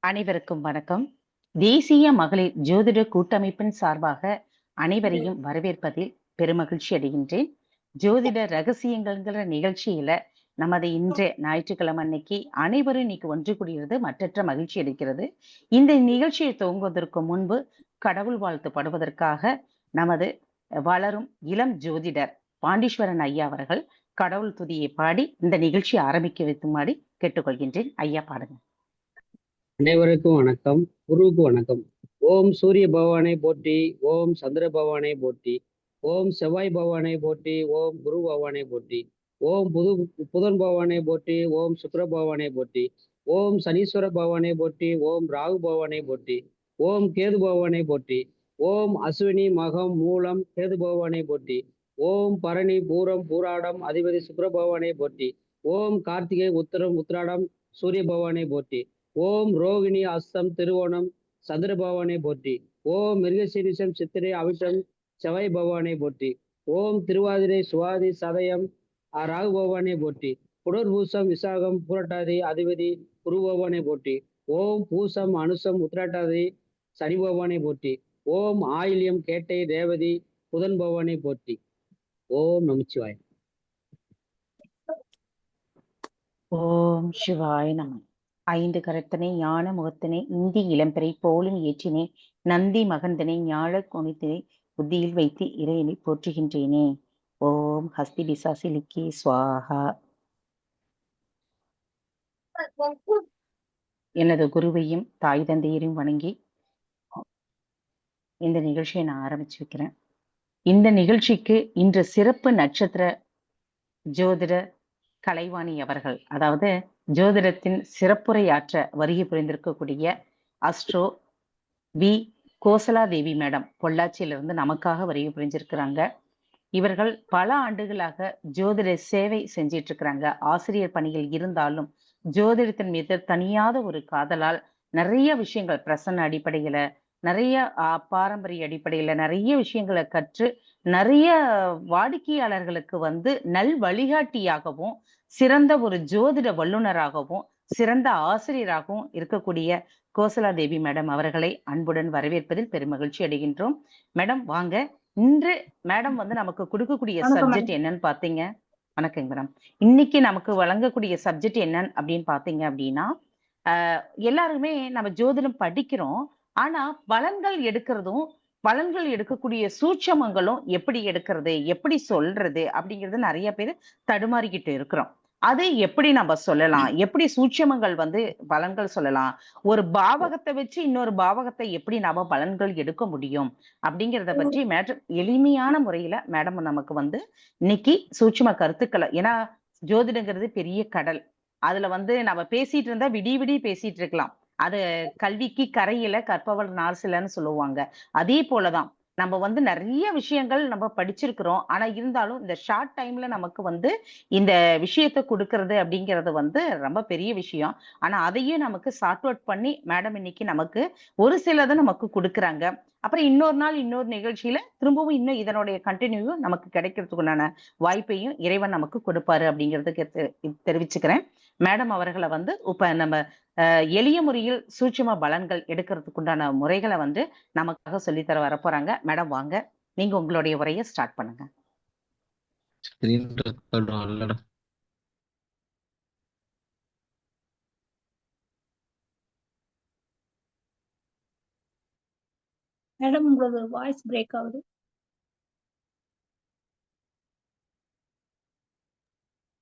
அனைவருக்கும் வணக்கம். தேசிய மகளிர் ஜோதிட கூட்டமைப்பின் சார்பாக அனைவரையும் வரவேற்பதில் பெருமகிழ்ச்சி அடைகின்றேன். ஜோதிட ரகசியங்கள்ங்கிற நிகழ்ச்சியில நமது இன்றைய ஞாயிற்றுக்கிழமை அன்னைக்கு அனைவரும் இன்னைக்கு ஒன்று கூடியது மற்றற்ற மகிழ்ச்சி அளிக்கிறது. இந்த நிகழ்ச்சியை துவங்குவதற்கு முன்பு கடவுள் வாழ்த்து படுவதற்காக நமது வளரும் இளம் ஜோதிடர் பாண்டீஸ்வரன் ஐயா அவர்கள் கடவுள் துதியை பாடி இந்த நிகழ்ச்சியை ஆரம்பிக்க வைக்குமாறு கேட்டுக்கொள்கின்றேன். ஐயா பாடுங்க. அனைவருக்கும் வணக்கம். குருவுக்கு வணக்கம். ஓம் சூரிய பகவானை போற்றி, ஓம் சந்திர பகவானை போற்றி, ஓம் செவ்வாய் பகவானை போற்றி, ஓம் குரு பகவானை போற்றி, ஓம் புதன் பகவானை போற்றி, ஓம் சுக்கிர பகவானை போற்றி, ஓம் சனீஸ்வர பகவானை போற்றி, ஓம் ராகு பகவானை போற்றி, ஓம் கேது பகவானை போற்றி, ஓம் அஸ்வினி மகம் மூலம் கேது பகவானை போற்றி, ஓம் பரணி பூரம் பூராடம் அதிபதி சுக்கிர பகவானை போற்றி, ஓம் கார்த்திகை உத்தரம் உத்திராடம் சூரிய பகவானை போற்றி, ஓம் ரோகிணி அஸ்தம் திருவோணம் சந்திர பகவானை போற்றி, ஓம் மிருகசீரிஷம் சித்திரை அவிட்டம் செவ்வாய் பகவானை போற்றி, ஓம் திருவாதிரை சுவாதி சதயம் ராகு பகவானை போற்றி, புனர்பூசம் விசாகம் பூரட்டாதி அதிபதி குரு பகவானை போற்றி, ஓம் பூசம் அனுசம் உத்திராட்டாதி சனி பகவானை போற்றி, ஓம் ஆயில்யம் கேட்டை ரேவதி புதன் பகவானை போற்றி. ஓம் நமச்சிவாய். ஓம் சிவாய நம. ஐந்து கரத்தனை ஞான முகத்தினை இந்தி இளம்பெறை போலும் ஏற்றினை நந்தி மகந்தனை ஞாழ குணித்தினை புத்தியில் வைத்து இறையனை போற்றுகின்றேனே. ஓம் ஹஸ்தி பிசாசிலிக்கி ஸ்வாஹா. எனது குருவையும் தாய் தந்தையரையும் வணங்கி இந்த நிகழ்ச்சியை நான் ஆரம்பிச்சு வைக்கிறேன். இந்த நிகழ்ச்சிக்கு இன்று சிறப்பு நட்சத்திர ஜோதிட கலைவாணி அவர்கள், அதாவது ஜோதிடத்தின் சிறப்புரையாற்ற வருகை புரிந்திருக்கக்கூடிய astro V Kosala Devi madam பொள்ளாச்சியிலிருந்து நமக்காக வருகை புரிஞ்சிருக்கிறாங்க. இவர்கள் பல ஆண்டுகளாக ஜோதிட சேவை செஞ்சிட்டு இருக்கிறாங்க. ஆசிரியர் பணியில் இருந்தாலும் ஜோதிடத்தின் மீது தனியாத ஒரு காதலால் நிறைய விஷயங்கள் பிரசன்ன அடிப்படையில, நிறைய பாரம்பரிய அடிப்படையில நிறைய விஷயங்களை கற்று நிறைய வாடிக்கையாளர்களுக்கு நல் வழிகாட்டியாகவும் சிறந்த ஒரு ஜோதிட வல்லுநராகவும் சிறந்த ஆசிரியராகவும் இருக்கக்கூடிய கோசலா தேவி மேடம் அவர்களை அன்புடன் வரவேற்பதில் பெருமகிழ்ச்சி அடைகின்றோம். மேடம் வாங்க. இன்று மேடம் நமக்கு கொடுக்கக்கூடிய சப்ஜெக்ட் என்னன்னு பாத்தீங்க. வணக்கங்க மேடம். இன்னைக்கு நமக்கு வழங்கக்கூடிய சப்ஜெக்ட் என்னன்னு அப்படின்னு பாத்தீங்க அப்படின்னா, எல்லாருமே நம்ம ஜோதிடம் படிக்கிறோம். ஆனா பலன்கள் எடுக்கக்கூடிய சூட்சமங்களும் எப்படி எடுக்கிறது, எப்படி சொல்றது அப்படிங்கிறது நிறைய பேர் தடுமாறிக்கிட்டு இருக்கிறோம். அதை எப்படி நம்ம சொல்லலாம், எப்படி சூட்சமங்கள் பலன்கள் சொல்லலாம், ஒரு பாவகத்தை வச்சு இன்னொரு பாவகத்தை எப்படி நாம பலன்கள் எடுக்க முடியும் அப்படிங்கிறத பற்றி மேடம் எளிமையான முறையில மேடம் நமக்கு இன்னைக்கு சூட்சம கருத்துக்களை, ஏன்னா ஜோதிடங்கிறது பெரிய கடல். அதுல நம்ம பேசிட்டு இருந்தா விடி பேசிட்டு இருக்கலாம். அது கல்விக்கு கரையில கற்பவர் நார்சிலன்னு சொல்லுவாங்க. அதே போலதான் நம்ம நிறைய விஷயங்கள் நம்ம படிச்சிருக்கிறோம். ஆனா இருந்தாலும் இந்த ஷார்ட் டைம்ல நமக்கு இந்த விஷயத்த கொடுக்கறது அப்படிங்கிறது ரொம்ப பெரிய விஷயம். ஆனா அதையும் நமக்கு சார்ட் அவுட் பண்ணி மேடம் இன்னைக்கு நமக்கு ஒரு சிலதை நமக்கு கொடுக்குறாங்க. அப்புறம் இன்னொரு நாள் இன்னொரு நிகழ்ச்சியில திரும்பவும் இன்னும் இதனுடைய கண்டினியூவும் நமக்கு கிடைக்கிறதுக்குண்டான வாய்ப்பையும் இறைவன் நமக்கு கொடுப்பாரு அப்படிங்கிறதுக்கு தெரிவிச்சுக்கிறேன். மேடம் அவர்களை இப்ப நம்ம எளிய முறையில் சூட்சும பலன்கள் எடுக்கிறதுக்கு உண்டான முறைகளை நமக்காக சொல்லித்தர வரப்போறாங்க. மேடம் வாங்க, நீங்க உங்களுடைய உரையை ஸ்டார்ட் பண்ணுங்க. மேடம் உங்களோட வாய்ஸ் பிரேக் ஆகுது.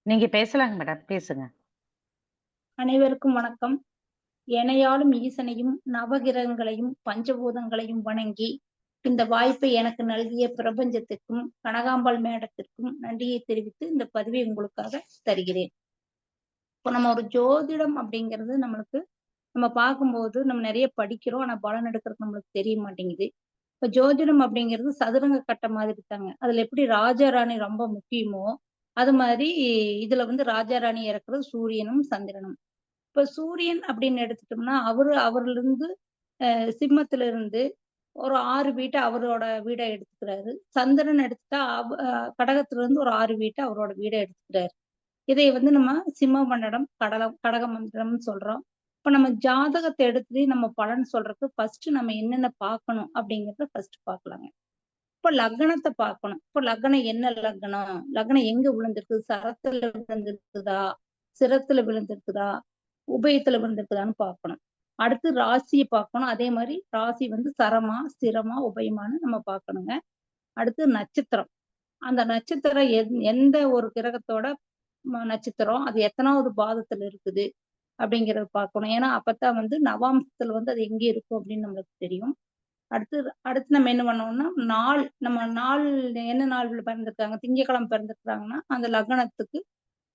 நீங்க பேசலாங்க மேடம், பேசுங்க. அனைவருக்கும் வணக்கம். எனையாலும் ஈசனையும் நவகிரகங்களையும் பஞ்சபூதங்களையும் வணங்கி இந்த வாய்ப்பை எனக்கு நல்கிய பிரபஞ்சத்திற்கும் கனகாம்பாள் மேடத்திற்கும் நன்றியை தெரிவித்து இந்த பதிவை உங்களுக்காக தருகிறேன். இப்போ நம்ம ஒரு ஜோதிடம் அப்படிங்கிறது நம்ம பார்க்கும்போது நம்ம நிறைய படிக்கிறோம், ஆனா பலன் எடுக்கிறது நம்மளுக்கு தெரிய மாட்டேங்குது. இப்ப ஜோதிடம் அப்படிங்கிறது சதுரங்க கட்ட மாதிரி தாங்க. அதுல எப்படி ராஜாராணி ரொம்ப முக்கியமோ அது மாதிரி இதுல ராஜாராணி இறக்குறது சூரியனும் சந்திரனும். இப்ப சூரியன் அப்படின்னு எடுத்துட்டோம்னா அவர்ல இருந்து சிம்மத்துல இருந்து ஒரு 6 வீட்டை அவரோட வீடை எடுத்துக்கிறாரு. சந்திரன் எடுத்துட்டா கடகத்துல இருந்து ஒரு 6 வீட்டை அவரோட வீடை எடுத்துக்கிறாரு. இதை நம்ம சிம்ம மண்டலம் கடக மண்டலம்னு சொல்றோம். இப்ப நம்ம ஜாதகத்தை எடுத்து நம்ம பலன் சொல்றதுக்கு ஃபர்ஸ்ட் நம்ம என்னென்ன பார்க்கணும் அப்படிங்கிறத ஃபர்ஸ்ட் பார்க்கலாங்க. இப்ப லக்னத்தை பார்க்கணும். இப்ப லக்னம் என்ன லக்னம்? லக்னம் எங்க விழுந்திருக்கு? சரத்துல விழுந்திருக்குதா? சிரத்துல விழுந்திருக்குதா? உபயத்துல விழுந்திருக்குதான்னு பார்க்கணும். அடுத்து ராசியை பார்க்கணும். அதே மாதிரி ராசி வந்து சரமா, ஸ்திரமா, உபயமான்னு நம்ம பார்க்கணுங்க. அடுத்து நட்சத்திரம். அந்த நட்சத்திரம் எந்த ஒரு கிரகத்தோட நட்சத்திரம், அது எத்தனாவது பாதத்துல இருக்குது அப்படிங்கறத பார்க்கணும். ஏன்னா அப்பதான் வந்து நவாம்சத்துல வந்து அது எங்க இருக்கும் அப்படின்னு நம்மளுக்கு தெரியும். அடுத்து அடுத்து நம்ம என்ன பண்ணோம்னா, நம்ம நாள் என்ன நாள்ல பிறந்திருக்காங்க, திங்கட்கிழமை பிறந்திருக்காங்கன்னா அந்த லக்னத்துக்கு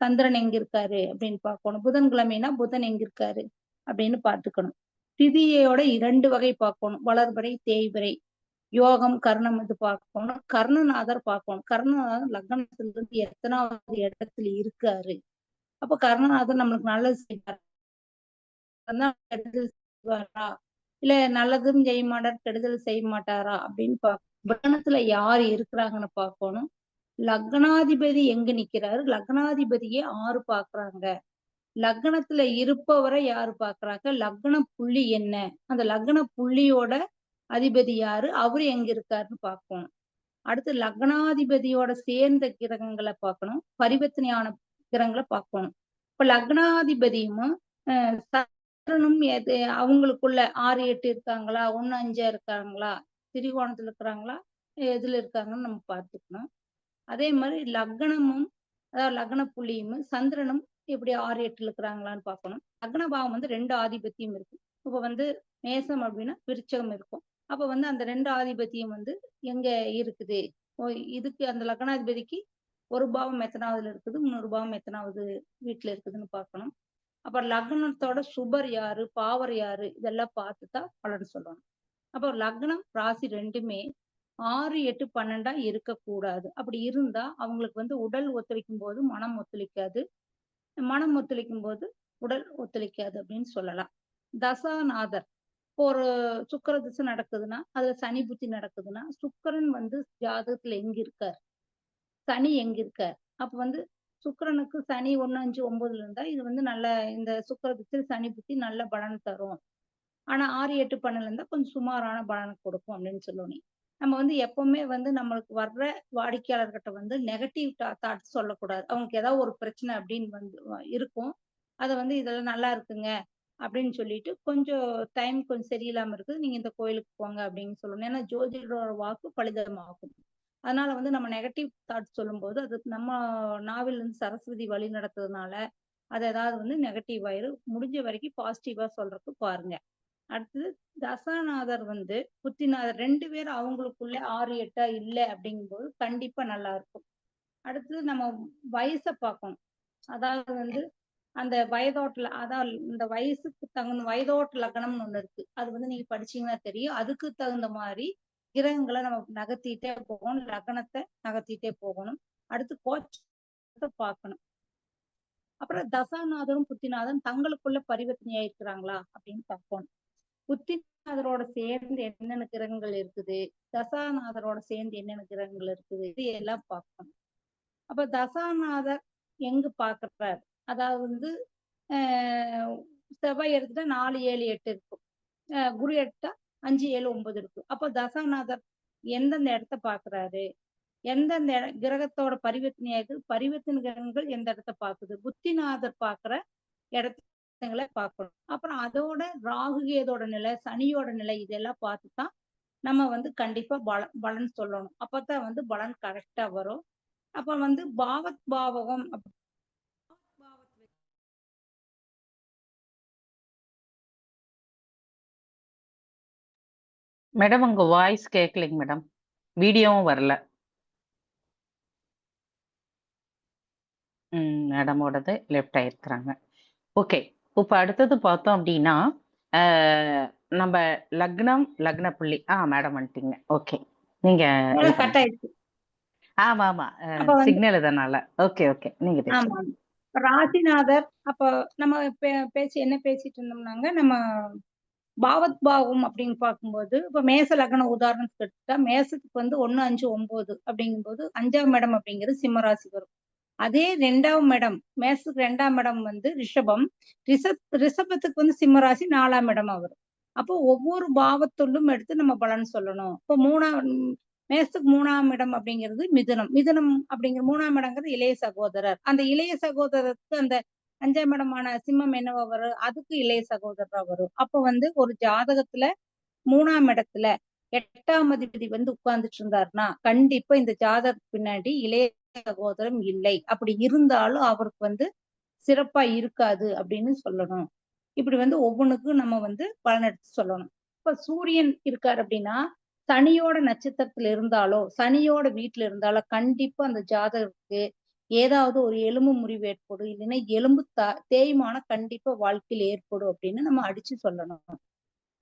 சந்திரன் எங்க இருக்காரு அப்படின்னு பார்க்கணும். புதன்கிழமைனா புதன் எங்க இருக்காரு அப்படின்னு பார்த்துக்கணும். திதியோட 2 வகை பார்க்கணும். வளர்பிறை, தேய்பிறை, யோகம், கர்ணம் இது பார்க்கணும். கர்ணநாதர் பார்க்கணும். கர்ணநாதர் லக்னத்துல இருந்து எத்தனாவது இடத்துல இருக்காரு. அப்ப கர்ணநாதர் நம்மளுக்கு நல்லது செய்வார், கெடுதல் செய்வாரா, இல்ல நல்லதும் செய்ய மாட்டார், கெடுதல் செய்ய மாட்டாரா அப்படின்னு லக்னத்துல யாரு இருக்கிறாங்கன்னு பார்க்கணும். லக்னாதிபதி எங்க நிக்கிறாரு, லக்னாதிபதியே 6 பாக்குறாங்க. லக்னத்துல இருப்பவரை யாரு பாக்குறாங்க, லக்ன புள்ளி என்ன, அந்த லக்ன புள்ளியோட அதிபதி யாரு, அவரு எங்க இருக்காருன்னு பார்க்கணும். அடுத்து லக்னாதிபதியோட சேர்ந்த கிரகங்களை பார்க்கணும். பரிவர்த்தனையான கிரகங்களை பார்க்கணும். இப்ப லக்னாதிபதியும் சந்திரனும் அவங்களுக்குள்ள 6, 8 இருக்காங்களா, 1, 5 இருக்காங்களா, திரிகோணத்துல இருக்கிறாங்களா, எதுல இருக்காங்கன்னு நம்ம பார்த்துக்கணும். அதே மாதிரி லக்னமும் அதாவது லக்ன புள்ளியும் சந்திரனும் எப்படி 6, 8 இருக்கிறாங்களான்னு பார்க்கணும். லக்ன பாவம் வந்து 2 ஆதிபத்தியம் இருக்கு. இப்ப வந்து மேசம் அப்படின்னா விருச்சகம் இருக்கும். அப்ப வந்து அந்த 2 ஆதிபத்தியம் வந்து எங்க இருக்குது, இதுக்கு அந்த லக்னாதிபதிக்கு ஒரு பாவம் எத்தனாவதுல இருக்குது, இன்னொரு பாவம் எத்தனாவது வீட்டுல இருக்குதுன்னு பார்க்கணும். அப்ப லக்னத்தோட சுபர் யாரு, பாவர் யாரு, இதெல்லாம் பார்த்துதான் பலன் சொல்லணும். அப்போ லக்னம் ராசி ரெண்டுமே 6, 8, 12 இருக்கக்கூடாது. அப்படி இருந்தா அவங்களுக்கு வந்து உடல் ஒத்துழைக்கும் போது மனம் ஒத்துழைக்காது, மனம் ஒத்துழைக்கும் போது உடல் ஒத்துழைக்காது அப்படின்னு சொல்லலாம். தசாநாதர் ஒரு சுக்கிர திசை நடக்குதுன்னா, அதுல சனி புத்தி நடக்குதுன்னா, சுக்கிரன் வந்து ஜாதகத்துல எங்க இருக்கார், சனி எங்க இருக்கார். அப்ப வந்து சுக்கிரனுக்கு சனி 1, 5, 9ல இருந்தா இது வந்து நல்ல, இந்த சுக்கிர திசை சனி புத்தி நல்ல பலன் தரும். ஆனா 6, 8, 12 இருந்தா கொஞ்சம் சுமாரான பலனை கொடுக்கும் அப்படின்னு சொல்லணும். நம்ம வந்து எப்பவுமே வந்து நம்மளுக்கு வர்ற வாடிக்கையாளர்கிட்ட வந்து நெகட்டிவ் தாட்ஸ் சொல்லக்கூடாது. அவங்களுக்கு ஏதாவது ஒரு பிரச்சனை அப்படின்னு வந்து இருக்கும். அதை வந்து இதெல்லாம் நல்லா இருக்குங்க அப்படின்னு சொல்லிட்டு கொஞ்சம் டைம் கொஞ்சம் சரியில்லாம இருக்குது, நீங்க இந்த கோயிலுக்கு போங்க அப்படின்னு சொல்லணும். ஏன்னா ஜோதிடரோட வாக்கு பலிதமாகும். அதனால வந்து நம்ம நெகட்டிவ் தாட்ஸ் சொல்லும்போது அது நம்ம நாவில் இருந்து சரஸ்வதி வழி நடத்துறதுனால அது ஏதாவது வந்து நெகட்டிவ் ஆயிரும். முடிஞ்ச வரைக்கும் பாசிட்டிவா சொல்றதுக்கு பாருங்க. அடுத்தது தசாநாதர் வந்து புத்திநாதர் 2 பேரும் அவங்களுக்குள்ள 6, 8 இல்லை அப்படிங்கும்போது கண்டிப்பா நல்லா இருக்கும். அடுத்தது நம்ம வயசை பார்க்கணும். அதாவது வந்து அந்த வயதோட்டல, அதாவது இந்த வயசுக்கு தகுந்த வயதோட்ட லக்னம்னு ஒண்ணு இருக்கு. அது வந்து நீங்க படிச்சீங்கன்னா தெரியும். அதுக்கு தகுந்த மாதிரி கிரகங்களை நம்ம நகர்த்திட்டே போகணும், லக்னத்தை நகர்த்திட்டே போகணும். அடுத்து கோச்சத்தை பார்க்கணும். அப்புறம் தசாநாதரும் புத்திநாதரும் தங்களுக்குள்ள பரிவர்த்தனையா இருக்கிறாங்களா அப்படின்னு பார்க்கணும். புத்திநாதரோட சேர்ந்து என்னென்ன கிரகங்கள் இருக்குது, தசாநாதரோட சேர்ந்து என்னென்ன கிரகங்கள் இருக்குது, இது எல்லாம் பார்க்கணும். அப்ப தசாநாதர் எங்க பாக்குறாரு, அதாவது வந்து செவ்வாய் எடுத்துட்டா 4, 7, 8 இருக்கும். குரு எடுத்தா 5, 7, 9 இருக்கும். அப்ப தசாநாதர் எந்தெந்த இடத்த பாக்குறாரு, எந்தெந்த கிரகத்தோட பரிவர்த்தனையா இருக்குது, பரிவர்த்தனை கிரகங்கள் எந்த இடத்த பாக்குது, புத்திநாதர் பாக்குற இடங்களை பார்க்கணும். அப்புறம் அதோட ராகு கேதோட நிலை, சனியோட நிலை, இதெல்லாம் பார்த்துதான் நம்ம வந்து கண்டிப்பா பலன் சொல்லணும். அப்பதான் வந்து பலன் கரெக்டா வரும். அப்ப வந்து பாவத் பாவகம் மேடம் உங்க வாய்ஸ் கேட்கலைங்க மேடம், வீடியோவும் வரல. மேடமோடது லெஃப்ட் ஆயிருக்கிறாங்க. ஓகே, இப்ப அடுத்தது பார்த்தோம் அப்படின்னா நம்ம லக்னம் லக்ன புள்ளி மேடம் வந்துட்டீங்க. ஓகே, நீங்க கட் ஆயிடுச்சு. ஆமா ஆமா, சிக்னல் இதனால. ஓகே ஓகே, நீங்க பேசுங்க. ராசிநாதர் அப்ப நம்ம பேசி என்ன பேசிட்டு இருந்தோம்னாங்க, நம்ம பாவத் பாவம் அப்படின்னு பார்க்கும்போது இப்ப மேச லக்னம் உதாரணத்துக்கு எடுத்துட்டா மேசத்துக்கு வந்து 1, 5, 9 அப்படிங்கும்போது 5ஆம் இடம் அப்படிங்கிறது சிம்மராசி வரும். அதே 2ஆம் இடம், மேசத்துக்கு 2ஆம் இடம் வந்து ரிஷபம். ரிஷபத்துக்கு வந்து சிம்ம ராசி 4ஆம் இடமா வரும். அப்போ ஒவ்வொரு பாவத்துள்ளும் எடுத்து நம்ம பலன் சொல்லணும். இப்போ மேசத்துக்கு 3ஆம் இடம் அப்படிங்கிறது மிதுனம். மிதுனம் அப்படிங்கிற 3ஆம் இடங்கிறது இளைய சகோதரர். அந்த இளைய சகோதரருக்கு அந்த 5ஆம் இடமான சிம்மம் என்னவா வரும்? அதுக்கு இளைய சகோதரரா வரும். அப்போ வந்து ஒரு ஜாதகத்துல 3ஆம் இடத்துல 8ஆம் அதிபதி வந்து உட்கார்ந்துட்டு இருந்தாருன்னா, கண்டிப்பா இந்த ஜாதகத்துக்கு பின்னாடி இளைய சகோதரம் இல்லை. அப்படி இருந்தாலும் அவருக்கு வந்து சிறப்பா இருக்காது அப்படின்னு சொல்லணும். இப்படி வந்து ஒவ்வொன்றுக்கும் நம்ம வந்து பலன் எடுத்து சொல்லணும். இப்ப சூரியன் இருக்காரு அப்படின்னா, சனியோட நட்சத்திரத்துல இருந்தாலோ, சனியோட வீட்டுல இருந்தாலோ, கண்டிப்பா அந்த ஜாதகருக்கு ஏதாவது ஒரு எலும்பு முறிவு ஏற்படும். இல்லைன்னா எலும்பு தேய்மானம் கண்டிப்பா வாழ்க்கையில ஏற்படும் அப்படின்னு நம்ம அடிச்சு சொல்லணும்.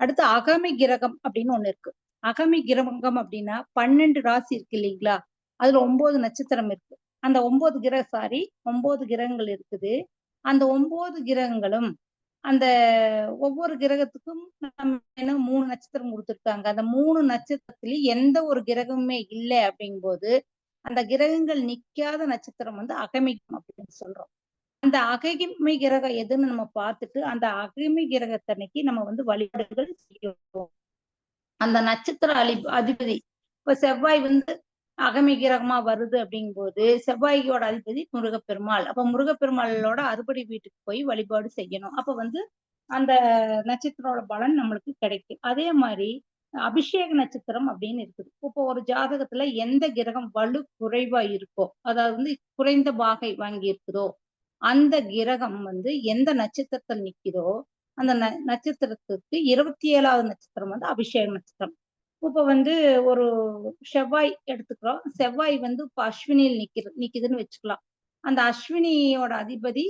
அடுத்து அகமை கிரகம் அப்படின்னு ஒண்ணு இருக்கு. அகமை கிரகம் அப்படின்னா 12 ராசி இருக்கு இல்லைங்களா? அதுல 9 நட்சத்திரம் இருக்கு. அந்த 9 கிரகங்கள் இருக்குது. அந்த 9 கிரகங்களும் அந்த ஒவ்வொரு கிரகத்துக்கும் நம்ம 3 நட்சத்திரம் கொடுத்திருக்காங்க. அந்த 3 நட்சத்திரத்திலயும் எந்த ஒரு கிரகமுமே இல்லை அப்படிங்கும்போது அந்த கிரகங்கள் நிக்காத நட்சத்திரம் வந்து அகமை அப்படின்னு சொல்றோம். அந்த அகமை கிரகம் எதுன்னு நம்ம பார்த்துட்டு அந்த அகமை கிரகத்தன்னைக்கு நம்ம வந்து வழிபாடுகள் செய்யணும். அந்த நட்சத்திர அதிபதி இப்ப செவ்வாய் வந்து அகமை கிரகமா வருது அப்படிங்கும்போது செவ்வாய்யோட அதிபதி முருகப்பெருமாள். அப்ப முருகப்பெருமாளோட அறுபடை வீட்டுக்கு போய் வழிபாடு செய்யணும். அப்ப வந்து அந்த நட்சத்திரோட பலன் நம்மளுக்கு கிடைக்கும். அதே மாதிரி அபிஷேக நட்சத்திரம் அப்படின்னு இருக்குது. இப்போ ஒரு ஜாதகத்துல எந்த கிரகம் வலு குறைவா இருக்கோ, அதாவது வந்து குறைந்த பாகை வாங்கி இருக்குதோ, அந்த கிரகம் வந்து எந்த நட்சத்திரத்தில் நிக்குதோ அந்த நட்சத்திரத்துக்கு 27வது நட்சத்திரம் வந்து அபிஷேக நட்சத்திரம். இப்ப வந்து ஒரு செவ்வாய் எடுத்துக்கிறோம். செவ்வாய் வந்து இப்ப அஸ்வினியில் நிக்குதுன்னு வச்சுக்கலாம். அந்த அஸ்வினியோட அதிபதி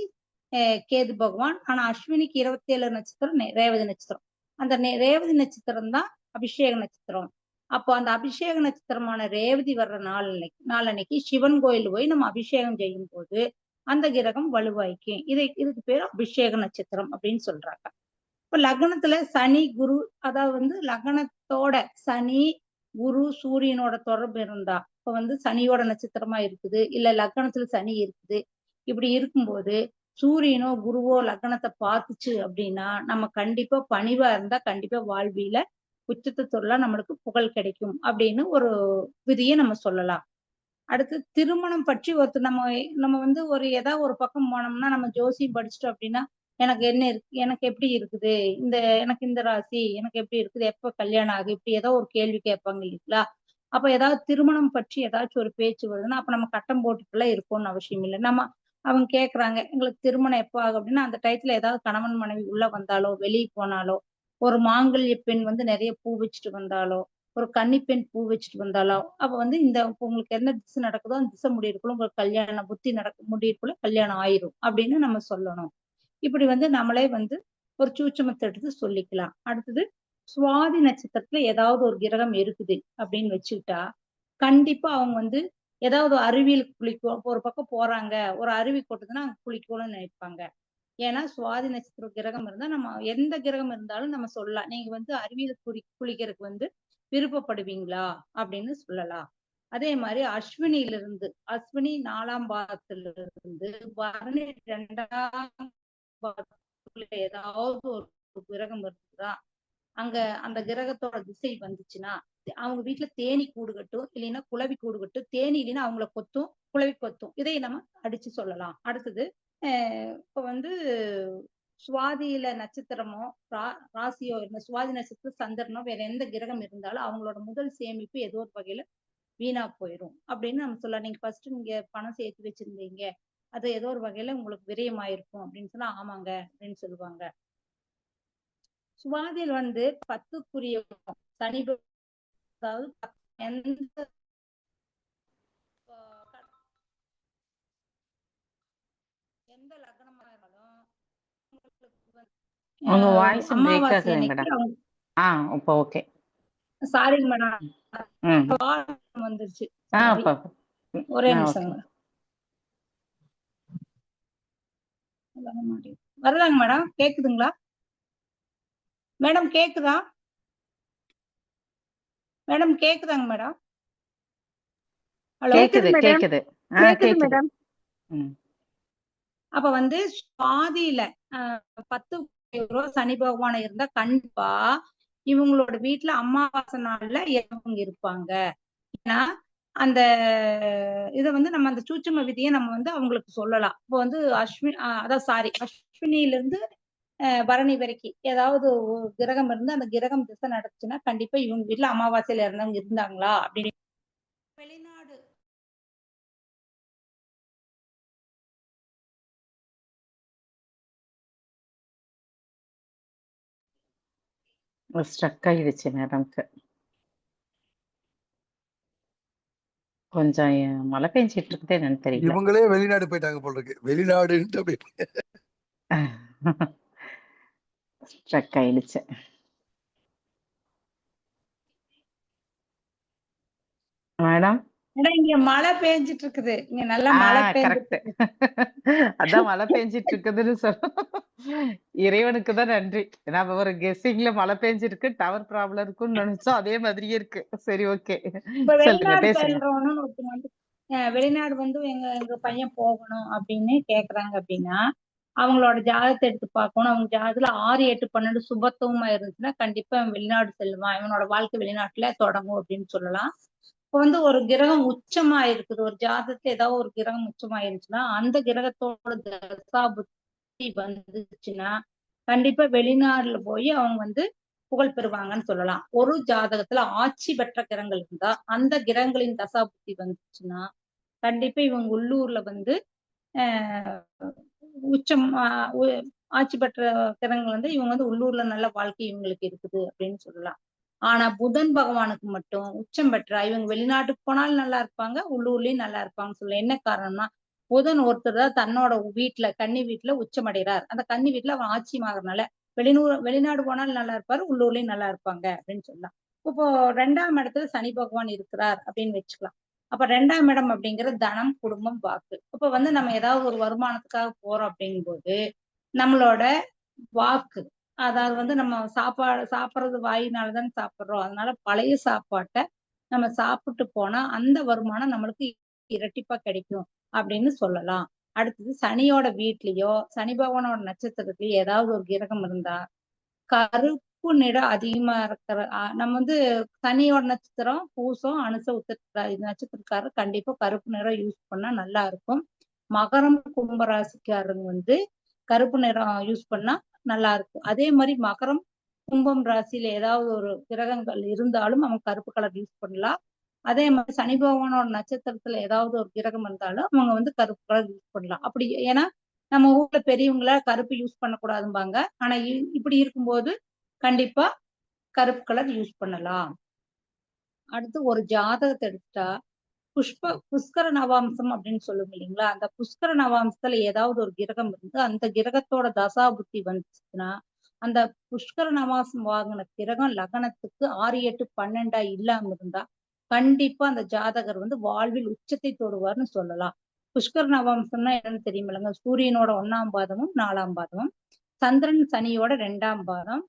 கேது பகவான். ஆனா அஸ்வினிக்கு 27 நட்சத்திரம் ரேவதி நட்சத்திரம். அந்த ரேவதி நட்சத்திரம் தான் அபிஷேக நட்சத்திரம். அப்போ அந்த அபிஷேக நட்சத்திரமான ரேவதி வர்ற நாளன்னைக்கு சிவன் கோயில் போய் நம்ம அபிஷேகம் செய்யும் போது அந்த கிரகம் வலுவாய்க்கும். இதுக்கு பேரு அபிஷேக நட்சத்திரம் அப்படின்னு சொல்றாங்க. இப்ப லக்னத்துல சனி குரு, அதாவது வந்து லக்னத்தோட சனி குரு சூரியனோட தொடர்பு இருந்தா, இப்ப வந்து சனியோட நட்சத்திரமா இருக்குது, இல்ல லக்னத்துல சனி இருக்குது, இப்படி இருக்கும்போது சூரியனோ குருவோ லக்னத்தை பார்த்துச்சு அப்படின்னா நம்ம கண்டிப்பா பணிவா இருந்தா கண்டிப்பா வாழ்வியல உச்சத்தை தொழிலா நம்மளுக்கு புகழ் கிடைக்கும் அப்படின்னு ஒரு விதியை நம்ம சொல்லலாம். அடுத்து திருமணம் பற்றி ஒருத்தர் நம்ம வந்து ஏதாவது ஒரு பக்கம் போனோம்னா நம்ம ஜோசியம் படிச்சுட்டோம் அப்படின்னா எனக்கு என்ன இருக்கு, எனக்கு எப்படி இருக்குது, எனக்கு இந்த ராசி எனக்கு எப்படி இருக்குது, எப்ப கல்யாணம் ஆகுது, இப்படி ஏதோ ஒரு கேள்வி கேட்பாங்க இல்லைங்களா? அப்ப ஏதாவது திருமணம் பற்றி ஏதாச்சும் ஒரு பேச்சு வருதுன்னா அப்ப நம்ம கட்டம் போட்டுட்டுலாம் இருக்கணும்னு அவசியம் இல்லை. அவங்க கேக்குறாங்க எங்களுக்கு திருமணம் எப்போ ஆகும் அப்படின்னா அந்த டயத்துல ஏதாவது கணவன் மனைவி உள்ள வந்தாலோ வெளியே போனாலோ, ஒரு மாங்கல்ய பெண் வந்து நிறைய பூ வச்சுட்டு வந்தாலோ, ஒரு கன்னிப்பெண் பூ வச்சுட்டு வந்தாலோ, அப்ப வந்து உங்களுக்கு என்ன திசை நடக்குதோ அந்த திசை முடியிருக்குள்ள உங்களுக்கு கல்யாணம் புத்தி முடியிருக்குள்ள கல்யாணம் ஆயிரும் அப்படின்னு நம்ம சொல்லணும். இப்படி வந்து நம்மளே வந்து ஒரு சூட்சமத்தை எடுத்து சொல்லிக்கலாம். அடுத்தது சுவாதி நட்சத்திரத்துல ஏதாவது ஒரு கிரகம் இருக்குது அப்படின்னு வச்சுக்கிட்டா கண்டிப்பா அவங்க வந்து ஏதாவது அருவியில் ஒரு பக்கம் போறாங்க, ஒரு அருவி கொட்டுதுன்னா அங்க குளிக்கணும்னு நினைப்பாங்க. ஏன்னா சுவாதி நட்சத்திர கிரகம் இருந்தா நம்ம எந்த கிரகம் இருந்தாலும் நம்ம சொல்லலாம், நீங்க வந்து அருவியில குளிக்கிறதுக்கு வந்து விருப்பப்படுவீங்களா அப்படின்னு சொல்லலாம். அதே மாதிரி அஸ்வினி 4ஆம் பாதத்துல இருந்து பரணி 2ஆம் பாதத்துல ஏதாவது ஒரு கிரகம் இருக்குதா, அங்க அந்த கிரகத்தோட திசை வந்துச்சுன்னா அவங்க வீட்டுல தேனி கூடு கட்டும், இல்லைன்னா குளவி கூடு கட்டும். தேனி இல்லைன்னா அவங்கள கொத்தும், குளவி கொத்தும். இதை நம்ம அடிச்சு சொல்லலாம். அடுத்தது இப்ப வந்து சுவாதியில நட்சத்திரமோ ராசியோ இருந்த சுவாதி நட்சத்திரம் சந்திரனோ வேற எந்த கிரகம் இருந்தாலும் அவங்களோட முதல் சேமிப்பு ஏதோ ஒரு வகையில வீணா போயிடும் அப்படின்னு நம்ம சொல்லலாம். நீங்க ஃபர்ஸ்ட் நீங்க பணம் சேர்த்து வச்சிருந்தீங்க, அது ஏதோ ஒரு வகையில உங்களுக்கு விரயமாயிருக்கும் அப்படின்னு சொன்னா ஆமாங்க அப்படின்னு சொல்லுவாங்க. சுவாதியில் வந்து 10க்குரிய சனி, அதாவது எந்த லக்னமா இருந்தாலும் உங்க வாய்ஸ் பிரேக் அமாவாசை ஆகுது அன்னைக்கு மேடம். இப்போ ஓகே. சாரிங்க மேடம், வந்துருச்சு. ஒரே நிமிஷம் வருதாங்க மேடம், கேக்குதுங்களா மேடம்? கேக்குதா மேடம்? கேக்குதாங்க மேடம்? ஹலோ, கேக்குது கேக்குது மேடம். ம். அப்ப வந்து பாதியில 10 சனி பகவான் இருந்தா கண்டிப்பா இவங்களோட வீட்டுல அமாவாசை நாள்ல இறந்தவங்க இருப்பாங்க. ஏன்னா அந்த இதை வந்து நம்ம அந்த சூட்சும விதியை நம்ம வந்து அவங்களுக்கு சொல்லலாம். இப்போ வந்து அஸ்வினியில இருந்து பரணி வரைக்கும் ஏதாவது ஒரு கிரகம் இருந்து அந்த கிரகம் திசை நடத்துச்சுன்னா கண்டிப்பா இவங்க வீட்டுல அமாவாசையில இருந்தவங்க இருந்தாங்களா அப்படின்னு வெளிநாடு ஸ்ட்ரக் ஆயிடுச்சு மேடம்க்கு. கொஞ்சம் மழை பெஞ்சிட்டு இருக்குதே என்னன்னு தெரியல. இவங்களே வெளிநாடு போயிட்டாங்க போல இருக்கு. வெளிநாடுன்ட்டு அப்படி ஸ்ட்ரக் ஆயிடுச்சு. மேடம் இங்க மழை பெஞ்சிட்டு இருக்குது. இங்க நல்லா மழை பெஞ்சிட்டு கரெக்ட். இருக்குது. அதான் மழை பெஞ்சிட்டு இருக்குதுன்னு சொல்ல இறைவனுக்கு தான் நன்றி. நம்ம ஒரு கெஸ்ஸிங்ல மழை பெஞ்சிருக்கு, டவர் ப்ராப்ளம் இருக்குன்னு நினைச்சோம். அதே மாதிரியே இருக்கு. சரி, ஓகே, இப்ப சொல்லுங்க, வெளிநாடு பேசுங்க. செல்றோம்னு ஒருத்தவங்க வந்து வெளிநாடு வந்து எங்க பையன் போகணும் அப்படின்னு கேக்குறாங்க அப்படின்னா அவங்களோட ஜாதகத்தை எடுத்து பார்க்கணும். அவங்க ஜாதகத்துல 6, 8, 12 சுபத்துவமா இருந்துச்சுன்னா கண்டிப்பா அவன் வெளிநாடு செல்வான். இவனோட வாழ்க்கை வெளிநாட்டுல தொடங்கும் அப்படின்னு சொல்லலாம். இப்போ வந்து ஒரு கிரகம் உச்சமா இருக்குது, ஒரு ஜாதகத்துல ஏதாவது ஒரு கிரகம் உச்சமா இருந்துச்சுன்னா அந்த கிரகத்தோட தசா புத்தி வந்துச்சுன்னா கண்டிப்பா வெளிநாடுல போய் அவங்க வந்து புகழ் பெறுவாங்கன்னு சொல்லலாம். ஒரு ஜாதகத்துல ஆட்சி பெற்ற கிரகங்கள் இருந்தா அந்த கிரகங்களின் தசா புத்தி வந்துச்சுன்னா கண்டிப்பா இவங்க உள்ளூர்ல வந்து ஆஹ் உச்சம் ஆட்சி பெற்ற கிரகங்கள் வந்து இவங்க வந்து உள்ளூர்ல நல்ல வாழ்க்கை இவங்களுக்கு இருக்குது அப்படின்னு சொல்லலாம். ஆனா புதன் பகவானுக்கு மட்டும் உச்சம் பெற்றா இவங்க வெளிநாட்டுக்கு போனாலும் நல்லா இருப்பாங்க, உள்ளூர்லயும் நல்லா இருப்பாங்கன்னு சொல்லலாம். என்ன காரணம்னா புதன் ஒருத்தர் தான் தன்னோட வீட்டுல கன்னி வீட்டுல உச்சமடைகிறார். அந்த கன்னி வீட்டுல அவன் ஆட்சி ஆகுறதுனால வெளிநாடு போனாலும் நல்லா இருப்பாரு, உள்ளூர்லயும் நல்லா இருப்பாங்க அப்படின்னு சொல்லலாம். இப்போ 2ஆம் இடத்துல சனி பகவான் இருக்கிறார் அப்படின்னு வச்சுக்கலாம். அப்ப 2ஆம் இடம் அப்படிங்கிறது தனம், குடும்பம், வாக்கு. அப்ப வந்து நம்ம ஏதாவது ஒரு வருமானத்துக்காக போறோம் அப்படிங்கும்போது நம்மளோட வாக்கு, அதாவது வந்து நம்ம சாப்பிடுறது வாயினாலதான் சாப்பிடுறோம். அதனால பழைய சாப்பாட்டை நம்ம சாப்பிட்டு போனா அந்த வருமானம் நம்மளுக்கு இரட்டிப்பா கிடைக்கும் அப்படின்னு சொல்லலாம். அடுத்தது சனியோட வீட்லயோ சனி பகவானோட நட்சத்திரத்திலயோ ஏதாவது ஒரு கிரகம் இருந்தா கருப்பு நிறம் அதிகமா இருக்கிற நம்ம வந்து சனியோட நட்சத்திரம் பூசம், அனுச, உத்திர நட்சத்திரக்காரர் கண்டிப்பா கருப்பு நிறம் யூஸ் பண்ணா நல்லா இருக்கும். மகரம், கும்பராசிக்காரங்க வந்து கருப்பு நிறம் யூஸ் பண்ணா நல்லா இருக்கும். அதே மாதிரி மகரம், கும்பம் ராசியில ஏதாவது ஒரு கிரகங்கள் இருந்தாலும் அவங்க கருப்பு கலர் யூஸ் பண்ணலாம். அதே மாதிரி சனி பகவானோட நட்சத்திரத்துல ஏதாவது ஒரு கிரகம் இருந்தாலும் அவங்க வந்து கருப்பு கலர் யூஸ் பண்ணலாம். அப்படி ஏன்னா நம்ம ஊர்ல பெரியவங்கள கருப்பு யூஸ் பண்ணக்கூடாதும்பாங்க. ஆனா இப்படி இருக்கும்போது கண்டிப்பா கருப்பு கலர் யூஸ் பண்ணலாம். அடுத்து ஒரு ஜாதகத்தை எடுத்துட்டா புஷ்கர நவாம்சம் அப்படின்னு சொல்லுங்க இல்லைங்களா, அந்த புஷ்கர நவாம்சத்துல ஏதாவது ஒரு கிரகம் இருந்து அந்த கிரகத்தோட தசா புத்தி வந்துச்சுன்னா அந்த புஷ்கர நவாம்சம் வாங்கின கிரகம் லக்னத்துக்கு 6, 8, 12 இல்லாம இருந்தா கண்டிப்பா அந்த ஜாதகர் வந்து வாழ்வில் உச்சத்தை தொடுவார்னு சொல்லலாம். புஷ்கர நவாம்சம்னா என்னன்னு தெரியுமில்லங்க, சூரியனோட 1ஆம் பாதமும் 4ஆம் பாதமும், சந்திரன் சனியோட 2ஆம் பாதம்,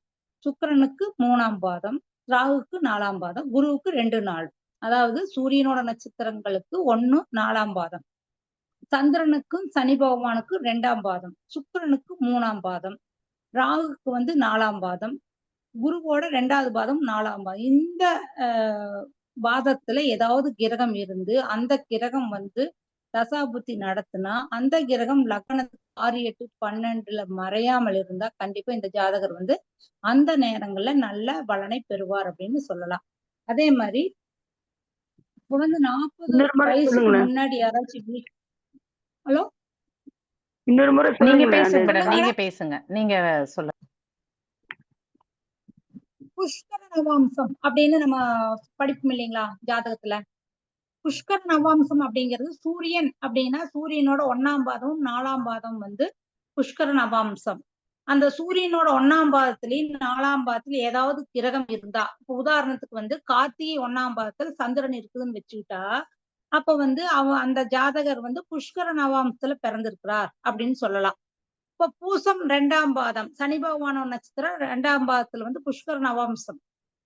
சுக்கிரனுக்கு 3ஆம் பாதம், ராகுக்கு 4ஆம் பாதம், குருவுக்கு 2 நாள். அதாவது சூரியனோட நட்சத்திரங்களுக்கு 1, 4ஆம் பாதம், சந்திரனுக்கும் சனி பகவானுக்கு 2ஆம் பாதம், சுக்கிரனுக்கு 3ஆம் பாதம், ராகுக்கு வந்து 4ஆம் பாதம், குருவோட 2வது பாதம் 4ஆம் பாதம். இந்த பாதத்துல ஏதாவது கிரகம் இருந்து அந்த கிரகம் வந்து தசாபுத்தி நடத்துனா அந்த கிரகம் லக்னத்துக்கு 6, 8, 12 மறையாமல் இருந்தா கண்டிப்பா இந்த ஜாதகர் வந்து அந்த நேரங்கள்ல நல்ல பலனை பெறுவார் அப்படின்னு சொல்லலாம். அதே மாதிரி இப்போ வந்து 40 வயசுக்கு முன்னாடி யாராச்சும் ஹலோ இன்னொரு முறை நீங்க சொல்லுங்களேன். பேசுங்க அந்த மேடம், நீங்க பேசுங்க, நீங்க சொல்லுங்க. புஷ்கர நவாம்சம் அப்படின்னு நம்ம படிப்போம் இல்லைங்களா ஜாதகத்துல. புஷ்கர நவாம்சம் அப்படிங்கிறது சூரியன் அப்படின்னா சூரியனோட 1ஆம் பாதமும் 4ஆம் பாதம் வந்து புஷ்கர நவாம்சம். அந்த சூரியனோட 1ஆம் பாதத்திலையும் 4ஆம் பாதத்துல ஏதாவது கிரகம் இருந்தா, இப்ப உதாரணத்துக்கு வந்து கார்த்திகை 1ஆம் பாதத்துல சந்திரன் இருக்குதுன்னு வச்சுக்கிட்டா அப்ப வந்து அந்த ஜாதகர் வந்து புஷ்கர நவாம்சத்துல பிறந்திருக்கிறார் அப்படின்னு சொல்லலாம். இப்ப பூசம் 2ஆம் பாதம் சனி பகவானோட நட்சத்திரம் 2ஆம் பாதத்துல வந்து புஷ்கர நவாம்சம்.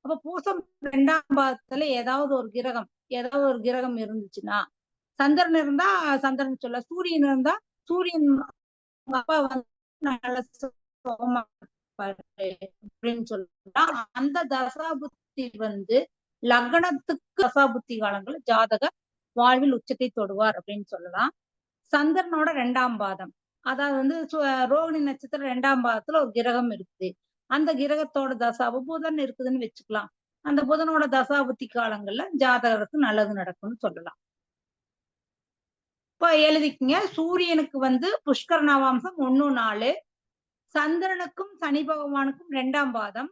அப்ப பூசம் 2ஆம் பாதத்துல ஏதாவது ஒரு கிரகம் இருந்துச்சுன்னா சந்திரன் இருந்தா சந்திரன் சொல்ல, சூரியன் இருந்தா சூரியன் உங்க அப்பா வந்து நல்ல சுகமா இருப்பாரு அப்படின்னு சொல்லலாம். அந்த தசாபுத்தி வந்து லக்னத்துக்கு தசாபுத்தி காலங்கள் ஜாதகர் வாழ்வில் உச்சத்தை தொடுவார் அப்படின்னு சொல்லலாம். சந்திரனோட 2ஆம் பாதம், அதாவது வந்து ரோகிணி நட்சத்திரம் 2ஆம் பாதத்துல ஒரு கிரகம் இருக்குது. அந்த கிரகத்தோட தசாபு புதன் இருக்குதுன்னு வச்சுக்கலாம். அந்த புதனோட தசாபுத்தி காலங்கள்ல ஜாதகருக்கு நல்லது நடக்கும்னு சொல்லலாம். இப்ப எழுதிக்கங்க. சூரியனுக்கு வந்து புஷ்கர நவாம்சம் 1-4, சந்திரனுக்கும் சனி பகவானுக்கும் 2ஆம் பாதம்,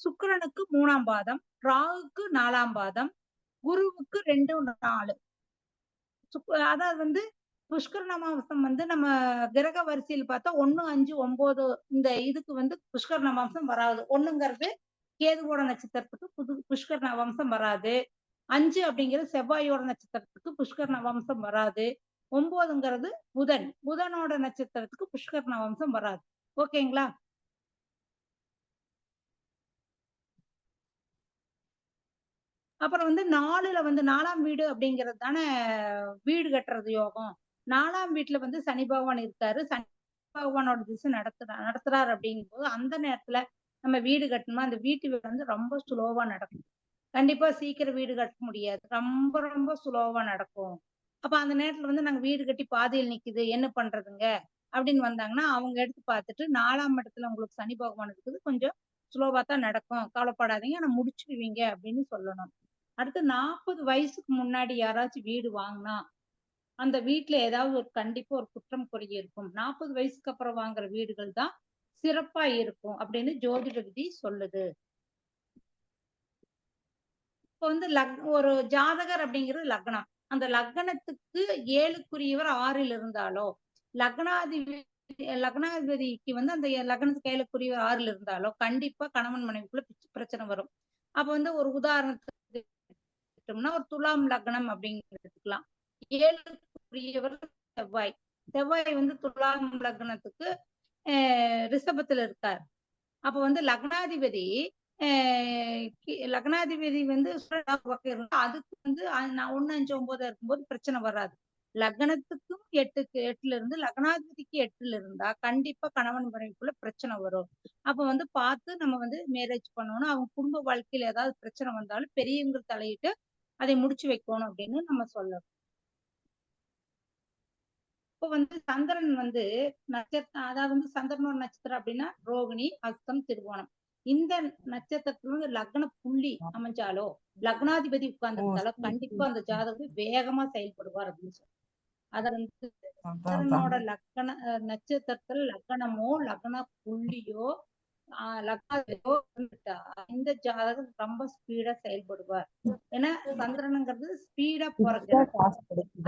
சுக்கிரனுக்கு 3ஆம் பாதம், ராகுக்கு 4ஆம் பாதம், குருவுக்கு 2-4. அதாவது வந்து புஷ்கர நவாம்சம் வந்து நம்ம கிரக வரிசையில் பார்த்தா 1, 5, 9 இந்த இதுக்கு வந்து புஷ்கர நவாம்சம் வராது. 1ங்கிறது கேதுவோட நட்சத்திரத்துக்கு புஷ்கர நவாம்சம் வராது. 5 அப்படிங்கிறது செவ்வாயோட நட்சத்திரத்துக்கு புஷ்கர நவாம்சம் வராது. 9ங்கிறது புதனோட நட்சத்திரத்துக்கு புஷ்கர நவாம்சம் வராது. ஓகேங்களா? அப்புறம் வந்து 4ல வந்து 4ஆம் வீடு அப்படிங்கிறது தானே வீடு கட்டுறது யோகம். 4ஆம் வீட்டுல வந்து சனி பகவான் இருக்காரு. சனி பகவானோட திசை நடத்துறாரு அப்படிங்கும்போது அந்த நேரத்துல நம்ம வீடு கட்டணும்னா அந்த வீட்டு வீடு வந்து ரொம்ப ஸ்லோவா நடக்கும். கண்டிப்பா சீக்கிரம் வீடு கட்ட முடியாது. ரொம்ப ரொம்ப ஸ்லோவா நடக்கும். அப்ப அந்த நேரத்துல வந்து நாங்க வீடு கட்டி பாதியில் நிக்குது, என்ன பண்றதுங்க அப்படின்னு வந்தாங்கன்னா அவங்க எடுத்து பார்த்துட்டு 4ஆம் இடத்துல உங்களுக்கு சனி பகவான் இருக்குது, கொஞ்சம் ஸ்லோவா தான் நடக்கும், கவலைப்படாதீங்க, ஆனா முடிச்சிடுவீங்க அப்படின்னு சொல்லணும். அடுத்து 40 வயசுக்கு முன்னாடி யாராச்சும் வீடு வாங்கினா அந்த வீட்டுல ஏதாவது ஒரு கண்டிப்பா ஒரு குற்றம் குறை இருக்கும். 40 வயசுக்கு அப்புறம் வாங்குற வீடுகள் தான் சிறப்பா இருக்கும் அப்படின்னு ஜோதிட விதி சொல்லுது. இப்ப வந்து ஒரு ஜாதகர் அப்படிங்கிறது லக்னம். அந்த லக்னத்துக்கு 7க்குரியவர் 6ல் இருந்தாலோ, லக்னாதிபதிக்கு வந்து அந்த லக்னத்துக்கு 7க்குரியவர் 6ல் இருந்தாலோ கண்டிப்பா கணவன் மனைவிக்குள்ள பிரச்சனை வரும். அப்ப வந்து ஒரு உதாரணத்துக்கு ஒரு துலாம் லக்னம் அப்படின்னு எடுத்துக்கலாம். 7க்குரியவர் செவ்வாய். செவ்வாய் வந்து துலாம் லக்னத்துக்கு ரிஷபத்துல இருக்கார். அப்ப வந்து லக்னாதிபதி வந்து அதுக்கு வந்து 1, 5, 9 இருக்கும்போது பிரச்சனை வராது. லக்னத்துக்கும் 8ல இருந்து லக்னாதிபதிக்கு 8ல இருந்தா கண்டிப்பா கணவன் மனைவிக்குள்ள பிரச்சனை வரும். அப்ப வந்து பார்த்து நம்ம வந்து மேரேஜ் பண்ணணும். அவங்க குடும்ப வாழ்க்கையில ஏதாவது பிரச்சனை வந்தாலும் பெரியவங்க தலையிட்டு அதை முடிச்சு வைக்கணும் அப்படின்னு நம்ம சொல்லணும். இப்போ வந்து சந்திரன் வந்து நட்சத்திரம், அதாவது வந்து சந்திரனோட நட்சத்திரம் அப்படின்னா ரோகிணி, அஸ்தம், திருவோணம். இந்த நட்சத்திரத்துல வந்து லக்ன புள்ளி அமைஞ்சாலோ, லக்னாதிபதி உட்கார்ந்துருந்தாலோ கண்டிப்பா அந்த ஜாதகம் வேகமா செயல்படுவார் அப்படின்னு சொல்லி. அத வந்து சந்திரனோட நட்சத்திரத்துல லக்னமோ லக்ன புள்ளியோ லக்னாதிபதியோ இருந்துட்டா இந்த ஜாதகம் ரொம்ப ஸ்பீடா செயல்படுவார். ஏன்னா சந்திரனுங்கிறது ஸ்பீடா போற கிரகம்.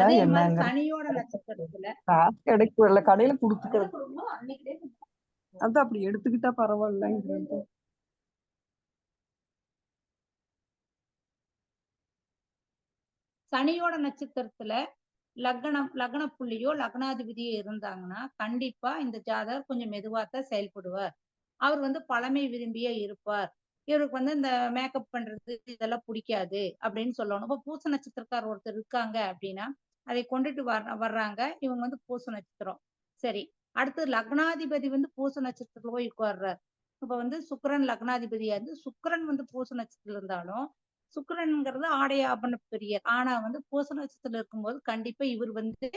அதே மாதிரி சனியோட நட்சத்திரத்துல காசு கிடைக்கும்ல கடையில குடுத்துக்கிறது அது அப்படி எடுத்துக்கிட்டா பரவாயில்லைங்கிறது. சனியோட நட்சத்திரத்துல லக்ன புள்ளியோ லக்னாதிபதியோ இருந்தாங்கன்னா கண்டிப்பா இந்த ஜாதகர் கொஞ்சம் மெதுவாத்தான் செயல்படுவார். அவர் வந்து பழமை விரும்பியே இருப்பார். இவருக்கு வந்து இந்த மேக்கப் பண்றது இதெல்லாம் பிடிக்காது அப்படின்னு சொல்லணும். இப்ப பூச நட்சத்திரக்காரர் ஒருத்தர் இருக்காங்க அப்படின்னா அதை கொண்டுட்டு வர்றாங்க. இவங்க வந்து பூச நட்சத்திரம். சரி, அடுத்து லக்னாதிபதி வந்து பூச நட்சத்திரத்துல போய் உட்கார்றார். இப்ப வந்து சுக்கிரன் லக்னாதிபதியா இருந்து சுக்கிரன் வந்து பூச நட்சத்திரத்துல இருந்தாலும் சுக்கிரன்ங்கிறது ஆடை ஆபரண பிரியர். ஆனா வந்து பூச நட்சத்திரத்துல இருக்கும்போது கண்டிப்பா இவர் வந்து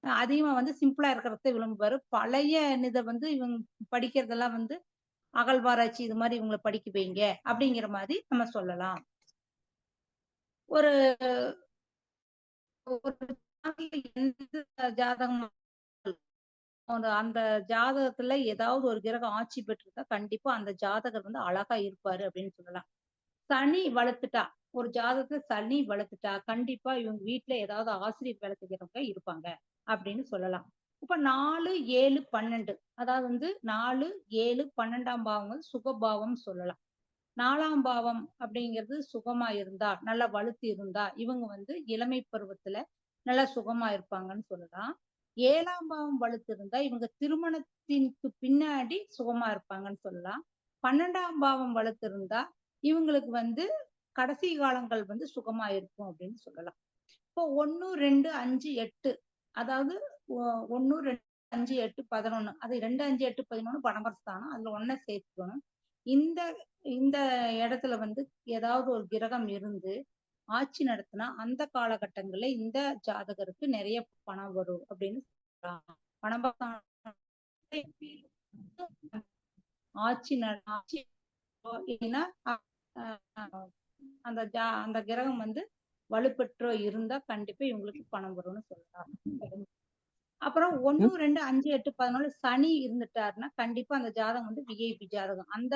அதிகமா வந்து சிம்பிளா இருக்கிறத விரும்புவாரு. பழைய இதை வந்து இவங்க படிக்கிறதெல்லாம் வந்து அகழ்வாராய்ச்சி இது மாதிரி இவங்களை படிக்க வைங்க அப்படிங்கிற மாதிரி நம்ம சொல்லலாம். ஒரு எந்த ஜாதகம் அந்த ஜாதகத்துல ஏதாவது ஒரு கிரகம் ஆட்சி பெற்றிருந்தா கண்டிப்பா அந்த ஜாதகர் வந்து அழகா இருப்பாரு அப்படின்னு சொல்லலாம். சனி வளர்த்துட்டா, ஒரு ஜாதகத்துல சனி வளர்த்துட்டா கண்டிப்பா இவங்க வீட்டுல ஏதாவது ஆசிரியர் வேலை செய்யறவங்க இருப்பாங்க அப்படின்னு சொல்லலாம். இப்ப 4, 7, 12 அதாவது வந்து 4, 7, 12ஆம் பாவம் வந்து சுகபாவம் சொல்லலாம். 4ஆம் பாவம் அப்படிங்கிறது சுகமா இருந்தா, நல்லா வலுத்து இருந்தா இவங்க வந்து இளமை பருவத்துல நல்லா சுகமா இருப்பாங்கன்னு சொல்லலாம். 7ஆம் பாவம் வலுத்து இருந்தா இவங்க திருமணத்திற்கு பின்னாடி சுகமா இருப்பாங்கன்னு சொல்லலாம். 12ஆம் பாவம் வலுத்து இருந்தா இவங்களுக்கு வந்து கடைசி காலங்கள் வந்து சுகமா இருக்கும் அப்படின்னு சொல்லலாம். இப்போ 1, 2, 5, 8 அதாவது 1, 2, 5, 8, 11 அது 2, 5, 8, 11 பணபரஸ்தானம். அதுல 1 சேர்த்துக்கணும். இந்த இந்த இடத்துல வந்து ஏதாவது ஒரு கிரகம் இருந்து ஆட்சி நடத்தினா அந்த காலகட்டங்கள்ல இந்த ஜாதகருக்கு நிறைய பணம் வரும் அப்படின்னு சொல்லலாம். பணபரஸ்தானம் ஆட்சி ஏன்னா அந்த கிரகம் வந்து வலுப்பெற்றோ இருந்தா கண்டிப்பா இவங்களுக்கு பணம் வரும்னு சொல்லலாம். அப்புறம் 1, 2, 5, 8, 11 சனி இருந்துட்டாருன்னா கண்டிப்பா அந்த ஜாதகம் வந்து விஐபி ஜாதகம். அந்த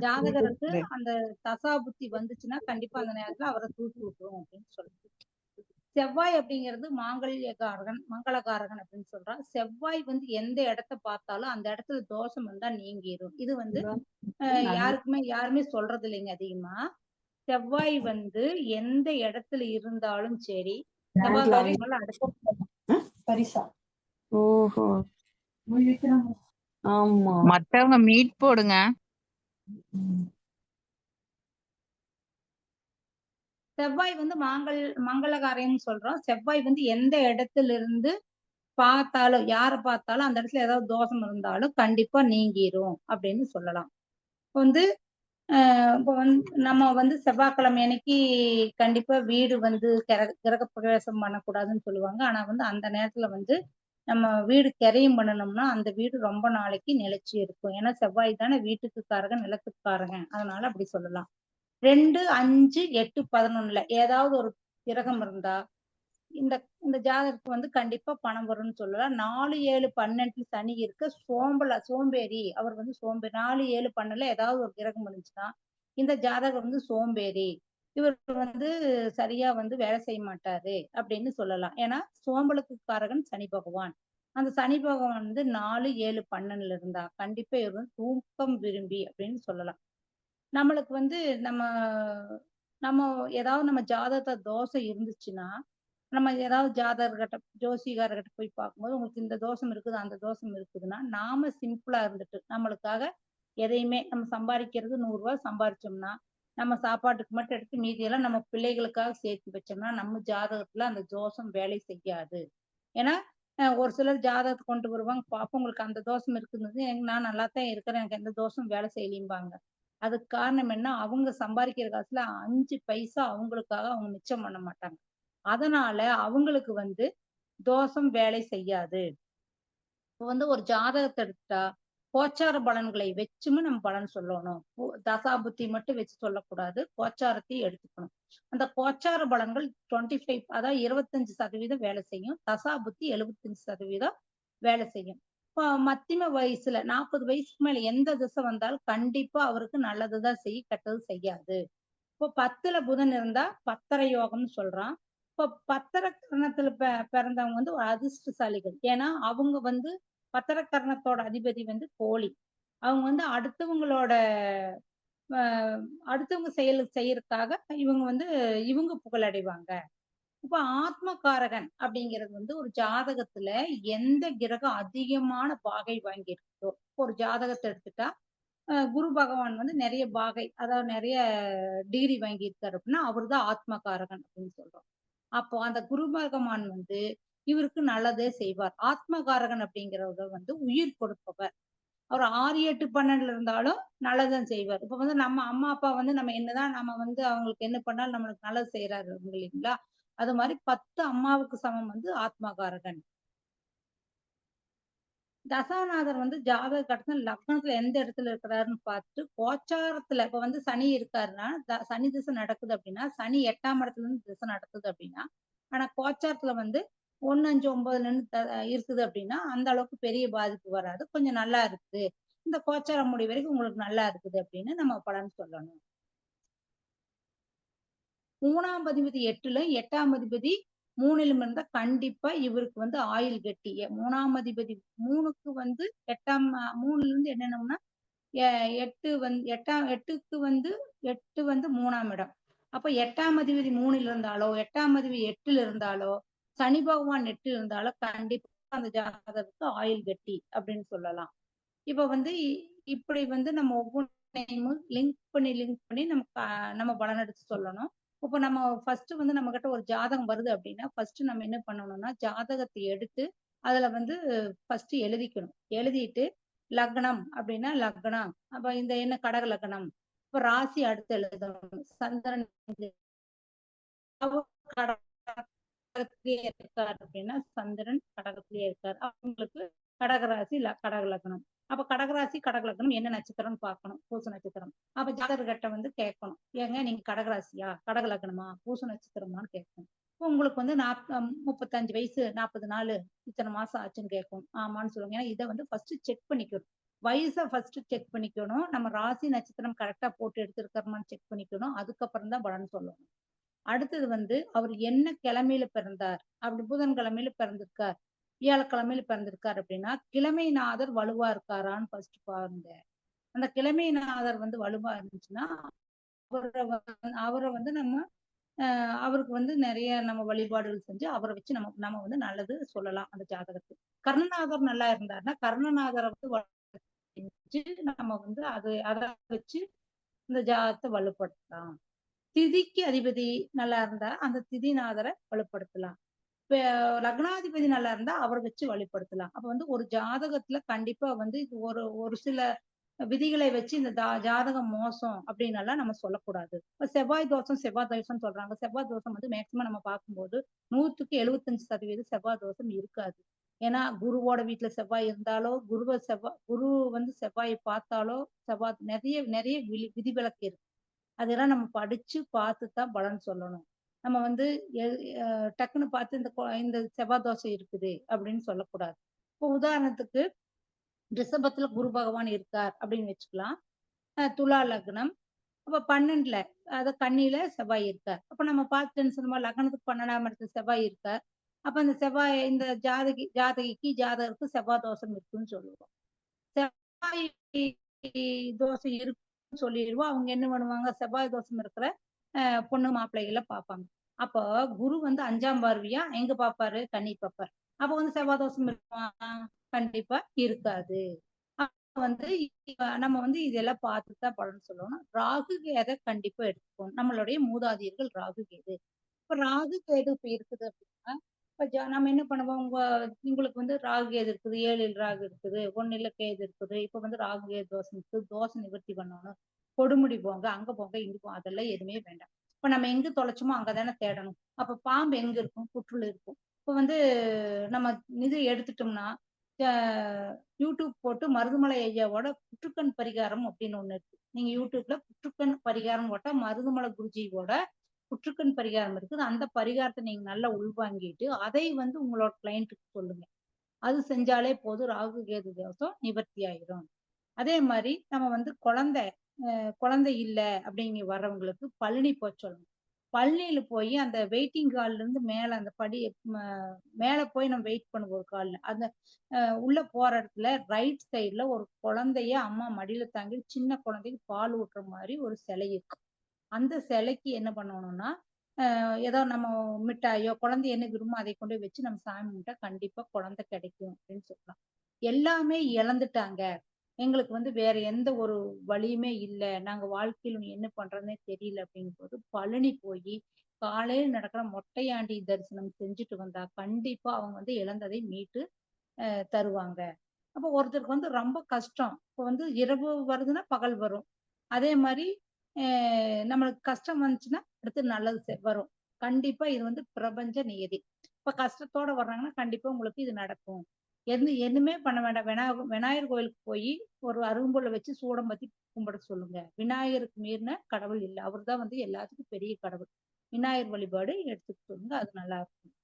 ஜாதகருக்கு அந்த தசாபுத்தி வந்துச்சுன்னா கண்டிப்பா அந்த நேரத்துல அவரை தூக்கி விட்டுரும் அப்படின்னு சொல்லுது. செவ்வாய் அப்படிங்கிறது மங்களகாரகன் அப்படின்னு சொல்றான். செவ்வாய் வந்து எந்த இடத்த பார்த்தாலும் அந்த இடத்துல தோஷம் இருந்தா நீங்கிரும். இது வந்து யாருமே சொல்றது இல்லைங்க அதிகமா. செவ்வாய் வந்து எந்த இடத்துல இருந்தாலும் சரி பரிசா. ஓஹோ. ஆமா. மத்தவங்க மீட் போடுங்க. செவ்வாய் வந்து மங்களகாரம்னு சொல்றோம். செவ்வாய் வந்து எந்த இடத்துல இருந்து பார்த்தாலும் யாரை பார்த்தாலும் அந்த இடத்துல ஏதாவது தோஷம் இருந்தாலும் கண்டிப்பா நீங்கிரும் அப்படின்னு சொல்லலாம். வந்து இப்போ நம்ம வந்து செவ்வாய்க்கிழமை அன்னைக்கு கண்டிப்பா வீடு வந்து கிரக பிரவேசம் பண்ணக்கூடாதுன்னு சொல்லுவாங்க. ஆனா வந்து அந்த நேரத்துல வந்து நம்ம வீடு கிரையும் பண்ணணும்னா அந்த வீடு ரொம்ப நாளைக்கு நிலைச்சு இருக்கும். ஏன்னா செவ்வாய் தானே வீட்டுக்கு காரகன், நிலத்துக்கு காரகன். அதனால அப்படி சொல்லலாம். 2, 5, 8, 11 ஏதாவது ஒரு கிரகம் இருந்தா இந்த இந்த ஜாதகத்துக்கு வந்து கண்டிப்பா பணம் வரும்னு சொல்லலாம். 4, 7, 12 சனி இருக்க சோம்பேறி. அவர் வந்து சோம்பேறி. 4, 7, 12 ஏதாவது ஒரு கிரகம் இருந்துச்சுன்னா இந்த ஜாதகம் வந்து சோம்பேறி. இவர் வந்து சரியா வந்து வேலை செய்ய மாட்டாரு அப்படின்னு சொல்லலாம். ஏன்னா சோம்பலுக்கு காரகன் சனி பகவான். அந்த சனி பகவான் வந்து 4, 7, 12 இருந்தா கண்டிப்பா இவர் வந்து தூக்கம் விரும்பி அப்படின்னு சொல்லலாம். நம்மளுக்கு வந்து நம்ம நம்ம ஏதாவது நம்ம ஜாதகத்துல தோஷம் இருந்துச்சுன்னா நம்ம ஏதாவது ஜாதகர்கிட்ட ஜோசிகாரர்கிட்ட போய் பார்க்கும்போது உங்களுக்கு இந்த தோஷம் இருக்குது அந்த தோஷம் இருக்குதுன்னா நாம சிம்பிளா இருந்துட்டு நம்மளுக்காக எதையுமே நம்ம சம்பாதிக்கிறது 100 ரூபாய் சம்பாதிச்சோம்னா நம்ம சாப்பாட்டுக்கு மட்டும் எடுத்து மீதியெல்லாம் நம்ம பிள்ளைகளுக்காக சேர்த்து வச்சோம்னா நம்ம ஜாதகத்துல அந்த தோஷம் வேலை செய்யாது. ஏன்னா ஒரு சிலர் ஜாதகத்தை கொண்டு வருவாங்க, பாப்போம் உங்களுக்கு அந்த தோஷம் இருக்குது, நான் நல்லா தான் இருக்கிறேன், எனக்கு எந்த தோஷம் வேலை செய்யலிம்பாங்க. அதுக்கு காரணம் என்ன, அவங்க சம்பாதிக்கிற காசுல 5 பைசா அவங்களுக்காக அவங்க மிச்சம் பண்ண மாட்டாங்க. அதனால அவங்களுக்கு வந்து தோஷம் வேலை செய்யாது. இப்போ வந்து ஒரு ஜாதகத்தை எடுத்துட்டா கோச்சார பலன்களை வச்சுமே நம்ம பலன் சொல்லணும். தசாபுத்தி மட்டும் வச்சு சொல்லக்கூடாது, கோச்சாரத்தையும் எடுத்துக்கணும். அந்த கோச்சார பலன்கள் 25 அதாவது 25% வேலை செய்யும். தசாபுத்தி 75% வேலை செய்யும். இப்போ மத்தியம வயசுல 40 வயசுக்கு மேல எந்த திசை வந்தாலும் கண்டிப்பா அவருக்கு நல்லதுதான் செய்யும், கெட்டது செய்யாது. இப்போ 10ல புதன் இருந்தா பத்தர யோகம்னு சொல்றான். இப்போ பத்தர கரணத்துல பிறந்தவங்க வந்து ஒரு அதிர்ஷ்டசாலிகள். ஏன்னா அவங்க வந்து பத்தர கரணத்தோட அதிபதி வந்து கோழி. அவங்க வந்து அடுத்தவங்க செய்யறதுக்காக இவங்க புகழடைவாங்க. இப்ப ஆத்மகாரகன் அப்படிங்கிறது வந்து ஒரு ஜாதகத்துல எந்த கிரகம் அதிகமான பாகை வாங்கி இருக்குதோ, ஒரு ஜாதகத்தை எடுத்துட்டா குரு பகவான் வந்து நிறைய பாகை அதாவது நிறைய டிகிரி வாங்கி இருக்காரு அப்படின்னா அவர்தான் ஆத்மகாரகன் அப்படின்னு சொல்றோம். அப்போ அந்த குரு பகவான் வந்து இவருக்கு நல்லதே செய்வார். ஆத்மகாரகன் அப்படிங்கிறவர் வந்து உயிர் கொடுப்பவர். அவர் 6, 8, 12 இருந்தாலும் நல்லதான் செய்வார். இப்ப வந்து நம்ம அம்மா அப்பா வந்து நம்ம என்னதான் நம்ம வந்து அவங்களுக்கு என்ன பண்ணாலும் நம்மளுக்கு நல்லது செய்யறாரு இல்லைங்களா? அது மாதிரி 10 அம்மாவுக்கு சமம் வந்து ஆத்மகாரகன். தசாநாதர் வந்து ஜாதக கட்டத்துல லக்னத்துல எந்த இடத்துல இருக்கிறாருன்னு பார்த்துட்டு கோச்சாரத்துல இப்ப வந்து சனி இருக்காருன்னா சனி திசை நடக்குது அப்படின்னா சனி 8ஆம் இடத்துல இருந்து திசை நடக்குது அப்படின்னா ஆனா கோச்சாரத்துல வந்து 1, 5, 9 இருக்குது அப்படின்னா அந்த அளவுக்கு பெரிய பாதிப்பு வராது, கொஞ்சம் நல்லா இருக்குது, இந்த கோச்சாரம் முடிவு வரைக்கும் உங்களுக்கு நல்லா இருக்குது அப்படின்னு நம்ம பலன் சொல்லணும். 3ஆம் அதிபதி 8ல 8ஆம் அதிபதி 3லும் இருந்தா கண்டிப்பா இவருக்கு வந்து ஆயுள் கெட்டி. 3ஆம் அதிபதி 3க்கு வந்து 3ல இருந்து என்னென்னம்னா 8 வந்து 8க்கு வந்து 8 வந்து 3ஆம் இடம். அப்ப 8ஆம் அதிபதி 3ல் இருந்தாலோ 8ஆம் அதிபதி 8ல் இருந்தாலோ சனி பகவான் 8ல் இருந்தாலோ கண்டிப்பா அந்த ஜாதகத்துக்கு ஆயுள் கெட்டி அப்படின்னு சொல்லலாம். இப்ப வந்து இப்படி வந்து நம்ம ஒவ்வொன்றையும் லிங்க் பண்ணி நம்ம பலன் எடுத்து சொல்லணும். இப்போ நம்ம ஃபர்ஸ்ட் வந்து நம்ம கிட்ட ஒரு ஜாதகம் வருது அப்படின்னா ஃபர்ஸ்ட் நம்ம என்ன பண்ணணும்னா ஜாதகத்தை எடுத்து அதுல வந்து ஃபர்ஸ்ட் எழுதிக்கணும். எழுதிட்டு லக்னம் அப்படின்னா லக்னம், அப்ப இந்த என்ன கடக லக்னம், இப்ப ராசி அடுத்து எழுதணும். சந்திரன் கடகத்திலேயே இருக்கார் அப்படின்னா சந்திரன் கடகத்திலேயே இருக்கார், அவங்களுக்கு கடகராசி கடக லக்னம். அப்ப கடகராசி கடக லக்னம் என்ன நட்சத்திரம்னு பார்க்கணும், பூச நட்சத்திரம். அப்ப ஜாதகர்கிட்ட வந்து கேட்கணும், ஏங்க நீங்க கடகராசியா கடக லக்னமா பூச நட்சத்திரமான்னு கேட்கணும். உங்களுக்கு வந்து 35 வயசு 40 நாள் இத்தனை மாசம் ஆச்சுன்னு கேட்கும். ஆமான்னு சொல்லுவாங்க. ஏன்னா இதை வந்து ஃபர்ஸ்ட் செக் பண்ணிக்கணும். வயசை ஃபர்ஸ்ட் செக் பண்ணிக்கணும். நம்ம ராசி நட்சத்திரம் கரெக்டா போட்டு எடுத்திருக்கிறோமான்னு செக் பண்ணிக்கணும். அதுக்கப்புறம் தான் பலன் சொல்லணும். அடுத்தது வந்து அவர் என்ன கிழமையில பிறந்தார், அப்படி புதன்கிழமையில பிறந்திருக்கார், வியாழக்கிழமையில பிறந்திருக்கார் அப்படின்னா கிழமைநாதர் வலுவா இருக்காரான்னு ஃபர்ஸ்ட் பாருங்க. அந்த கிழமைநாதர் வந்து வலுவா இருந்துச்சுன்னா அவரை வந்து நம்ம அவருக்கு வந்து நிறைய நம்ம வழிபாடுகள் செஞ்சு அவரை வச்சு நம்ம நம்ம வந்து நல்லது சொல்லலாம் அந்த ஜாதகத்துக்கு. கர்ணநாதர் நல்லா இருந்தாருன்னா கர்ணநாதரை வந்து நம்ம வந்து அதை வச்சு இந்த ஜாதகத்தை வலுப்படுத்தலாம். திதிக்கு அதிபதி நல்லா இருந்தா அந்த திதிநாதரை வலுப்படுத்தலாம். இப்ப லக்னாதிபதி நல்லா இருந்தா அவரை வச்சு வழிபடுத்தலாம். அப்ப வந்து ஒரு ஜாதகத்துல கண்டிப்பா வந்து இது ஒரு ஒரு சில விதிகளை வச்சு இந்த ஜாதகம் மோசம் அப்படின்னு நம்ம சொல்லக்கூடாது. இப்ப செவ்வாய் தோஷம் சொல்றாங்க. செவ்வாய் தோஷம் வந்து மேக்சிமம் நம்ம பார்க்கும்போது 100க்கு 75% செவ்வாய் தோஷம் இருக்காது. ஏன்னா குருவோட வீட்டுல செவ்வாய் இருந்தாலோ குரு வந்து செவ்வாயை பார்த்தாலோ செவ்வாய் நிறைய நிறைய விதிவிலக்கு இருக்கு. அதெல்லாம் நம்ம படிச்சு பார்த்து தான் பலன் சொல்லணும். நம்ம வந்து டக்குன்னு பார்த்து இந்த செவ்வாய் தோஷம் இருக்குது அப்படின்னு சொல்லக்கூடாது. இப்போ உதாரணத்துக்கு ரிஷபத்துல குரு பகவான் இருக்கார் அப்படின்னு வச்சுக்கலாம். துலா லக்னம், அப்ப 12ல கன்னியில செவ்வாய் இருக்கார். அப்ப நம்ம பார்த்துன்னு சொன்னோமா லக்னத்துக்கு 12ஆம் இடத்துல செவ்வாய் இருக்கார். அப்ப அந்த செவ்வாய் இந்த ஜாதகருக்கு செவ்வாய் தோஷம் இருக்குன்னு சொல்லுவோம். செவ்வாய் தோஷம் இருக்குன்னு சொல்லிடுவோம். அவங்க என்ன பண்ணுவாங்க, செவ்வாய் தோஷம் இருக்கிற பொண்ணு மாப்பிள்ளைகளை பார்ப்பாங்க. அப்போ குரு வந்து 5ஆம் பார்வையா எங்க பார்ப்பாரு, கன்னி பார்ப்பாரு. அப்ப வந்து செவ்வாய் தோஷம் இருக்குமா, கண்டிப்பா இருக்காது. வந்து நம்ம வந்து இதெல்லாம் பார்த்துதான் பலன் சொல்லணும். ராகு கேதை கண்டிப்பா எடுத்துக்கணும். நம்மளுடைய மூதாதையர்கள் ராகு கேது. இப்ப ராகு கேது இப்ப இருக்குது அப்படின்னா இப்ப நம்ம என்ன பண்ணுவோம், உங்களுக்கு வந்து ராகு கேது இருக்குது, 7ல் ராகு இருக்குது, 1ல் கேது இருக்குது. இப்ப வந்து ராகு கேது தோஷம் இருக்குது, தோஷ நிவர்த்தி பண்ணணும். கொடுமுடி போங்க, அங்க போங்க, இங்க போங்க, அதெல்லாம் எதுவுமே வேண்டாம். இப்ப நம்ம எங்க தொலைச்சோமோ அங்கதானே தேடணும். அப்ப பாம்பு எங்க இருக்கும், புற்றுல இருக்கும். இப்ப வந்து நம்ம இது எடுத்துட்டோம்னா யூடியூப் போட்டு மருதுமலை ஐயாவோட புற்றுக்கண் பரிகாரம் அப்படின்னு ஒண்ணு இருக்கு. நீங்க யூடியூப்ல புற்றுக்கண் பரிகாரம் போட்டா மருதுமலை குருஜியோட புற்றுக்கண் பரிகாரம் இருக்குது. அந்த பரிகாரத்தை நீங்க நல்லா உள்வாங்கிட்டு அதை வந்து உங்களோட கிளைண்ட்டுக்கு சொல்லுங்க. அது செஞ்சாலே போதும், ராகு கேது தோஷம் நிவர்த்தி ஆயிரும். அதே மாதிரி நம்ம வந்து குழந்தை இல்லை அப்படிங்க வர்றவங்களுக்கு பழனி போக சொல்லணும். பழனியில போய் அந்த வெயிட்டிங் ஹால்ல இருந்து மேல அந்த படி மேல போய் நம்ம வெயிட் பண்ணுவோம் ஒரு கால்ல. அந்த உள்ள போற இடத்துல ரைட் சைடுல ஒரு குழந்தைய அம்மா மடியில தாங்கி சின்ன குழந்தைக்கு பால் ஊட்டுற மாதிரி ஒரு சிலை இருக்கு. அந்த சிலைக்கு என்ன பண்ணணும்னா ஏதோ நம்ம மிட்டாயோ குழந்தை என்ன விரும்பும் அதை கொண்டு வச்சு நம்ம சாமி கும்பிட்டா கண்டிப்பா குழந்தை கிடைக்கும் அப்படின்னு சொல்லலாம். எல்லாமே இழந்துட்டாங்க, எங்களுக்கு வந்து வேற எந்த ஒரு வழியுமே இல்லை, நாங்க வாழ்க்கையில என்ன பண்றதுன்னே தெரியல அப்படிங்கும்போது பழனி போய் காலையில் நடக்கிற மொட்டையாண்டி தரிசனம் செஞ்சுட்டு வந்தா கண்டிப்பா அவங்க வந்து இழந்ததை மீட்டு தருவாங்க. அப்போ ஒருத்தருக்கு வந்து ரொம்ப கஷ்டம், இப்போ வந்து இரவு வருதுன்னா பகல் வரும். அதே மாதிரி நம்மளுக்கு கஷ்டம் வந்துச்சுன்னா அடுத்து நல்லது வரும். கண்டிப்பா இது வந்து பிரபஞ்ச நியதி. இப்ப கஷ்டத்தோட வர்றாங்கன்னா கண்டிப்பா உங்களுக்கு இது நடக்கும். எதுவுமே பண்ண வேண்டாம். விநாயகர் கோயிலுக்கு போய் ஒரு அருகம்புல்லை வச்சு சூடம் பத்தி கும்பிட சொல்லுங்க. விநாயகருக்கு மீறின கடவுள் இல்லை, அவர் தான் வந்து எல்லாத்துக்கும் பெரிய கடவுள். விநாயகர் வழிபாடு எடுத்துக்க சொல்லுங்க, அது நல்லா இருக்கும்.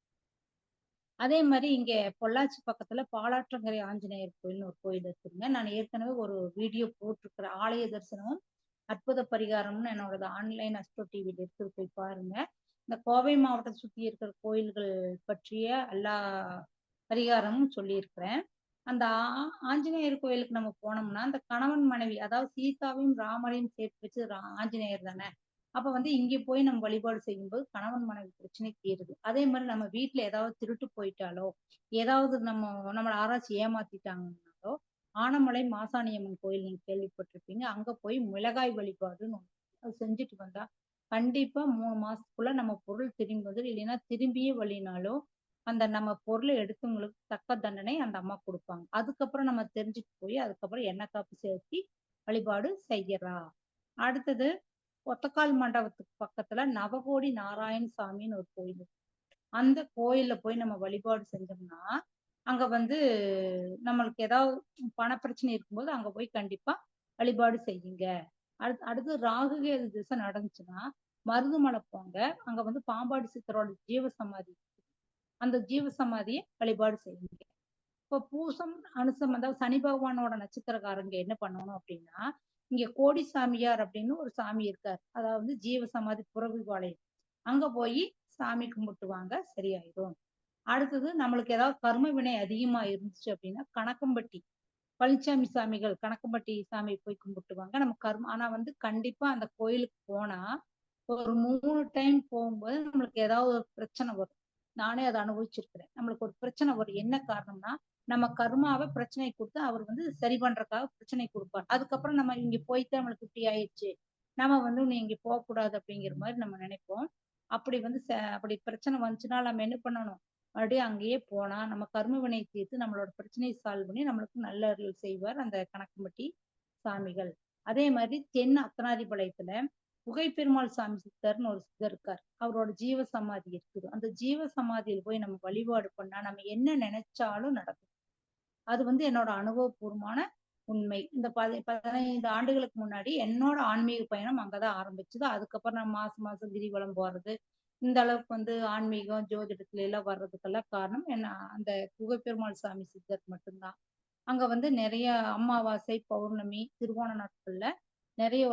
அதே மாதிரி இங்க பொள்ளாச்சி பக்கத்துல பாலாற்றங்கரை ஆஞ்சநேயர் கோயில்னு ஒரு கோயில் இருக்குங்க. நான் ஏற்கனவே ஒரு வீடியோ போட்டிருக்கிறேன். ஆலய தரிசனம் அற்புத பரிகாரம்னு என்னோட ஆன்லைன் அஸ்ட்ரோ டிவில இருக்குது, போய் பாருங்க. இந்த கோவை மாவட்டத்தை சுத்தி இருக்கிற கோயில்கள் பற்றிய எல்லா பரிகாரமும் சொல்லியிருக்கிறேன். அந்த ஆஞ்சநேயர் கோயிலுக்கு நம்ம போனோம்னா அந்த கணவன் மனைவி, அதாவது சீதாவையும் ராமரையும் சேர்த்து வச்சு ஆஞ்சநேயர் தானே. அப்ப வந்து இங்க போய் நம்ம வழிபாடு செய்யும்போது கணவன் மனைவி பிரச்சனை தீருது. அதே மாதிரி நம்ம வீட்டுல ஏதாவது திருட்டு போயிட்டாலோ, ஏதாவது நம்மளை ஆராய்ச்சி ஏமாத்திட்டாங்கன்னாலோ, ஆனமலை மாசாணியம்மன் கோயில் நீங்க கேள்விப்பட்டிருப்பீங்க. அங்க போய் மிளகாய் வழிபாடுன்னு அது செஞ்சுட்டு வந்தா கண்டிப்பா 3 மாசத்துக்குள்ள நம்ம பொருள் திரும்பி வந்துரும். இல்லைன்னா திரும்பியே வரலைனாலோ, அந்த நம்ம பொருள எடுத்தவங்களுக்கு தக்க தண்டனை அந்த அம்மா குடுப்பாங்க. அதுக்கப்புறம் நம்ம தெரிஞ்சுட்டு போய், அதுக்கப்புறம் எண்ணெய் காப்பு செலுத்தி வழிபாடு செய்யலாம். அடுத்தது ஒத்தக்கால் மண்டபத்துக்கு பக்கத்துல நவகோடி நாராயண சாமின்னு ஒரு கோயில் இருக்கு. அந்த கோயில்ல போய் நம்ம வழிபாடு செஞ்சோம்னா, அங்க வந்து நம்மளுக்கு ஏதாவது பண பிரச்சனை இருக்கும்போது அங்க போய் கண்டிப்பா வழிபாடு செய்யுங்க. அடுத்து ராகு கேது திசை நடந்துச்சுன்னா, மருதமலை போங்க. அங்க வந்து பாம்பாடி சித்தரோட ஜீவ சமாதி. அந்த ஜீவ சமாதிய வழிபாடு செய்யுங்க. இப்போ பூசம், அனுசம் அதாவது சனி பகவானோட நட்சத்திரக்காரங்க என்ன பண்ணணும் அப்படின்னா, இங்க கோடி சாமியார் அப்படின்னு ஒரு சாமி இருக்காரு. அதாவது ஜீவ சமாதி புறவிபாளையம். அங்க போய் சாமி கும்பிட்டு வாங்க, சரியாயிடும். அடுத்தது நம்மளுக்கு ஏதாவது கர்ம வினை அதிகமா இருந்துச்சு அப்படின்னா, கணக்கம்பட்டி பழனிசாமி சாமிகள் கணக்கம்பட்டி சாமி போய் கும்பிட்டுவாங்க. நம்ம ஆனா வந்து கண்டிப்பா அந்த கோயிலுக்கு போனா, ஒரு 3 டைம் போகும்போது நம்மளுக்கு ஏதாவது ஒரு பிரச்சனை வரும். நானே அத அனுபவிச்சிருக்கிறேன். நம்மளுக்கு ஒரு பிரச்சனை வரும். என்ன காரணம்னா, நம்ம கர்மாவ பிரச்சனை குடுத்து அவர் வந்து சரி பண்றதுக்காக பிரச்சனை குடுப்பார். அதுக்கப்புறம் நம்ம இங்க போய்தான் நம்மளுக்கு இப்படி ஆயிடுச்சு. நம்ம வந்து நீ இங்க போகக்கூடாது அப்படிங்கிற மாரி நம்ம நினைப்போம். அப்படி வந்து அப்படி பிரச்சனை வந்துச்சுன்னா நம்ம என்ன பண்ணணும்? மறுபடியும் அங்கேயே போனா நம்ம கர்ம வினை தீர்த்து நம்மளோட பிரச்சனையை சால்வ் பண்ணி நம்மளுக்கு நல்ல அருள் செய்வார் அந்த கணக்கம்பட்டி சாமிகள். அதே மாதிரி தென் அத்தனாதிபாளையத்துல குகைப்பெருமாள் சாமி சித்தர்னு ஒரு சித்தர் இருக்கார். அவரோட ஜீவ சமாதி இருக்குது. அந்த ஜீவ சமாதியில போய் நம்ம வழிபாடு பண்ணா நம்ம என்ன நினைச்சாலும் நடக்கும். அது வந்து என்னோட அனுபவபூர்வமான உண்மை. இந்த 15 ஆண்டுகளுக்கு முன்னாடி என்னோட ஆன்மீக பயணம் அங்கதான் ஆரம்பிச்சது. அதுக்கப்புறம் நான் மாசம் மாசம் கிரிவலம் போறது, இந்த அளவுக்கு வந்து ஆன்மீகம், ஜோதிடத்துல எல்லாம் வர்றதுக்கெல்லாம் காரணம் என்ன அந்த குகைப்பெருமாள் சாமி சித்தர் மட்டும்தான். அங்க வந்து நிறைய அமாவாசை, பௌர்ணமி, திருவோண நாட்கள்ல நிறைய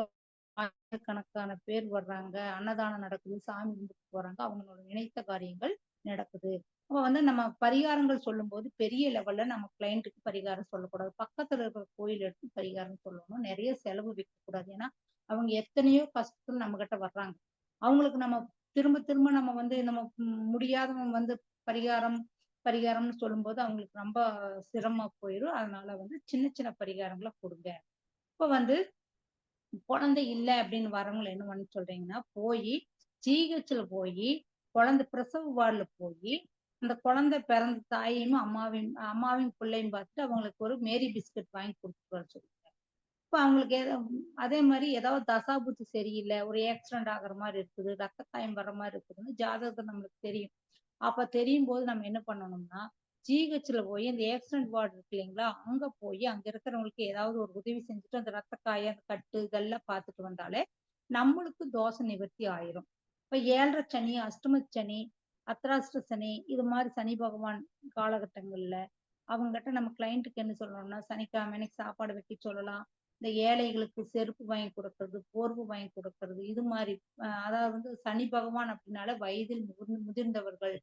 ஆயிரக்கணக்கான பேர் வர்றாங்க. அன்னதானம் நடக்குது, சாமி கும்பிட்டு போறாங்க. அவங்களோட நினைத்த காரியங்கள் நடக்குது. அப்ப வந்து நம்ம பரிகாரங்கள் சொல்லும்போது பெரிய லெவல்ல நம்ம கிளையண்ட்டுக்கு பரிகாரம் சொல்லக்கூடாது. பக்கத்துல இருக்கிற கோயில் எடுத்து பரிகாரம் சொல்லணும். நிறைய செலவு வைக்கக்கூடாது. ஏன்னா, அவங்க எத்தனையோ கஷ்டத்துல நம்மகிட்ட வர்றாங்க. அவங்களுக்கு நம்ம திரும்ப திரும்ப நம்ம வந்து நம்ம முடியாதவங்க வந்து பரிகாரம் பரிகாரம்னு சொல்லும்போது அவங்களுக்கு ரொம்ப சிரமமா போயிரும். அதனால வந்து சின்ன சின்ன பரிகாரங்கள குடுங்க. இப்ப வந்து குழந்தை இல்ல அப்படின்னு வரவங்கள என்ன பண்ண சொல்றீங்கன்னா, ஜிஹெச்ல போயி, குழந்தை பிரசவ வார்டுல போயி, அந்த குழந்தை பிறந்த தாயையும், அம்மாவையும் அம்மாவையும் பிள்ளையும் பார்த்துட்டு அவங்களுக்கு ஒரு மேரி பிஸ்கட் வாங்கி குடுத்துட்டு வர சொல்லுங்க. இப்ப அவங்களுக்கு அதே மாரி ஏதாவது தசாபுத்தி சரியில்ல, ஒரு ஆக்சிடென்ட் ஆகுற மாரி இருக்குது, ரத்த காயம் வர்ற மாரி இருக்குதுன்னு ஜாதகத்துல நம்மளுக்கு தெரியும். அப்ப தெரியும்போது நம்ம என்ன பண்ணணும்னா, ஜிஹெச்ல போய் இந்த ஆக்சிடென்ட் வார்டு இருக்கு இல்லைங்களா? அங்க போய் அங்க இருக்கிறவங்களுக்கு ஏதாவது ஒரு உதவி செஞ்சுட்டு, அந்த ரத்த காயம், அந்த கட்டு இதெல்லாம் பார்த்துட்டு வந்தாலே, நம்மளுக்கு தோஷ நிவர்த்தி ஆயிரும். இப்ப 7:30 சனி, அஷ்டம சனி, அர்த்தராஷ்ட சனி, இது மாரி சனி பகவான் காலகட்டங்கள்ல அவங்ககிட்ட நம்ம கிளையண்ட்டுக்கு என்ன சொல்லணும்னா, சனிக்கிழமை அன்னைக்கு சாப்பாடு வைக்க சொல்லலாம். இந்த ஏழைகளுக்கு செருப்பு வாங்கி கொடுக்கறது, போர்வை வாங்கி கொடுக்கறது, இது மாரி அதாவது வந்து சனி பகவான் அப்படின்னாலே வயதில் முதிர்ந்தவர்கள்,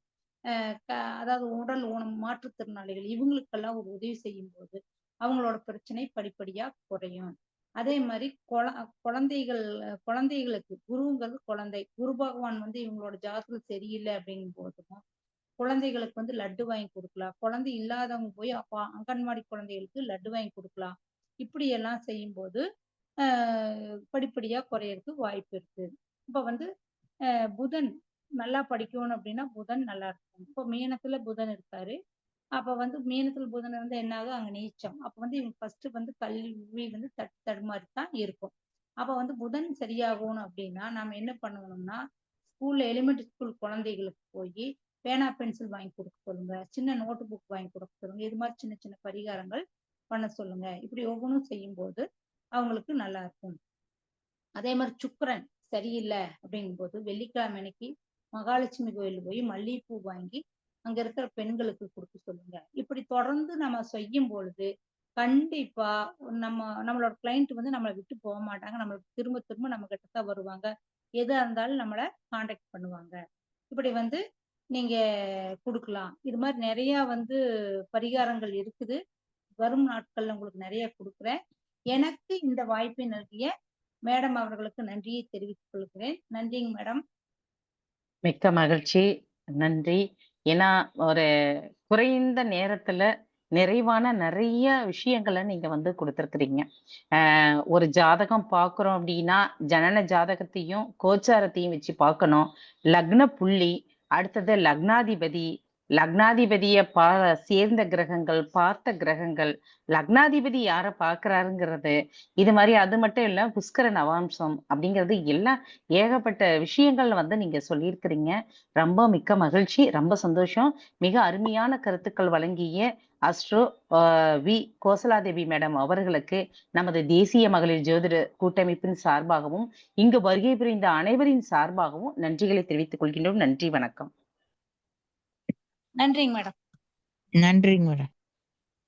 அ க அதாவது உடல் ஊனம் மாற்றுத்திறனாளிகள் இவங்களுக்கெல்லாம் ஒரு உதவி செய்யும்போது, அவங்களோட பிரச்சனை படிப்படியா குறையும். அதே மாரி குழந்தைகள் குழந்தைகளுக்கு குருங்கிறது குழந்தை. குரு பகவான் வந்து இவங்களோட ஜாதகம் சரியில்லை அப்படிங்கும் போதும், குழந்தைகளுக்கு வந்து லட்டு வாங்கி குடுக்கலாம். குழந்தை இல்லாதவங்க போய் அங்கன்வாடி குழந்தைகளுக்கு லட்டு வாங்கி குடுக்கலாம். இப்படி எல்லாம் செய்யும்போது, அ படிப்படியா குறையறதுக்கு வாய்ப்பு இருக்கு. இப்ப வந்து புதன் நல்லா படிக்கணும் அப்படின்னா, புதன் நல்லா இருக்கணும். இப்போ மீனத்துல புதன் இருக்காரு. அப்ப வந்து மீனத்துல புதன் வந்து என்ன ஆகும்? அங்க நீச்சம். அப்ப வந்து இவங்க ஃபர்ஸ்ட் வந்து கல்வி வந்து தடுமாறி தான் இருக்கும். அப்ப வந்து புதன் சரியாகணும் அப்படின்னா, நாம என்ன பண்ணணும்னா, ஸ்கூல்ல எலிமெண்டரி ஸ்கூல் குழந்தைகளுக்கு போயி பேனா, பென்சில் வாங்கி குடுக்க சொல்லுங்க. சின்ன நோட்டு புக் வாங்கி குடுக்க சொல்லுங்க. இது மாரி சின்ன சின்ன பரிகாரங்கள் பண்ண சொல்லுங்க. இப்படி ஒவ்வொன்னும் செய்யும்போது அவங்களுக்கு நல்லா இருக்கும். அதே மாரி சுக்கிரன் சரியில்ல அப்படிங்கும்போது, வெள்ளிக்கிழமை அன்னைக்கு மகாலட்சுமி கோயில்ல போய் மல்லிகைப்பூ வாங்கி அங்க இருக்கிற பெண்களுக்கு குடுக்க சொல்லுங்க. இப்படி தொடர்ந்து நம்ம செய்யும் பொழுது, கண்டிப்பா நம்மளோட கிளையண்ட் வந்து நம்மள விட்டு மாட்டாங்க. நம்மளுக்கு திரும்ப திரும்ப நம்ம கிட்ட தான் வருவாங்க. எதா இருந்தாலும் நம்மள கான்டாக்ட் பண்ணுவாங்க. இப்படி வந்து நீங்க குடுக்கலாம். இது மாரி நெறைய வந்து பரிகாரங்கள் இருக்குது. வரும் நாட்கள்ல உங்களுக்கு நெறைய குடுக்குறேன். எனக்கு இந்த வாய்ப்பை நல்கிய மேடம் அவர்களுக்கு நன்றியை தெரிவித்துக் கொள்கிறேன். நன்றிங்க மேடம். மிக்க மகிழ்ச்சி. நன்றி. ஏன்னா, ஒரு குறைந்த நேரத்துல நிறைவான நிறைய விஷயங்களை நீங்க வந்து கொடுத்துருக்கிறீங்க. ஒரு ஜாதகம் பார்க்குறோம் அப்படின்னா ஜனன ஜாதகத்தையும் கோச்சாரத்தையும் வச்சு பார்க்கணும். லக்ன புள்ளி, அடுத்தது லக்னாதிபதி, லக்னாதிபதிய சேர்ந்த கிரகங்கள், பார்த்த கிரகங்கள், லக்னாதிபதி யாரை பார்க்கிறாருங்கிறது, இது மாதிரி. அது மட்டும் இல்ல புஷ்கர நவாம்சம் அப்படிங்கிறது எல்லாம் ஏகப்பட்ட விஷயங்கள் வந்து நீங்க சொல்லியிருக்கிறீங்க. ரொம்ப மிக்க மகிழ்ச்சி, ரொம்ப சந்தோஷம். மிக அருமையான கருத்துக்கள் வழங்கிய அஸ்ட்ரோ வி கோசலாதேவி மேடம் அவர்களுக்கு நமது தேசிய மகளிர் ஜோதிட கூட்டமைப்பின் சார்பாகவும் இங்கு வருகை புரிந்த அனைவரின் சார்பாகவும் நன்றிகளை தெரிவித்துக் கொள்கின்றோம். நன்றி, வணக்கம். நன்றிங்க மேடம். நன்றிங்க மேடம்.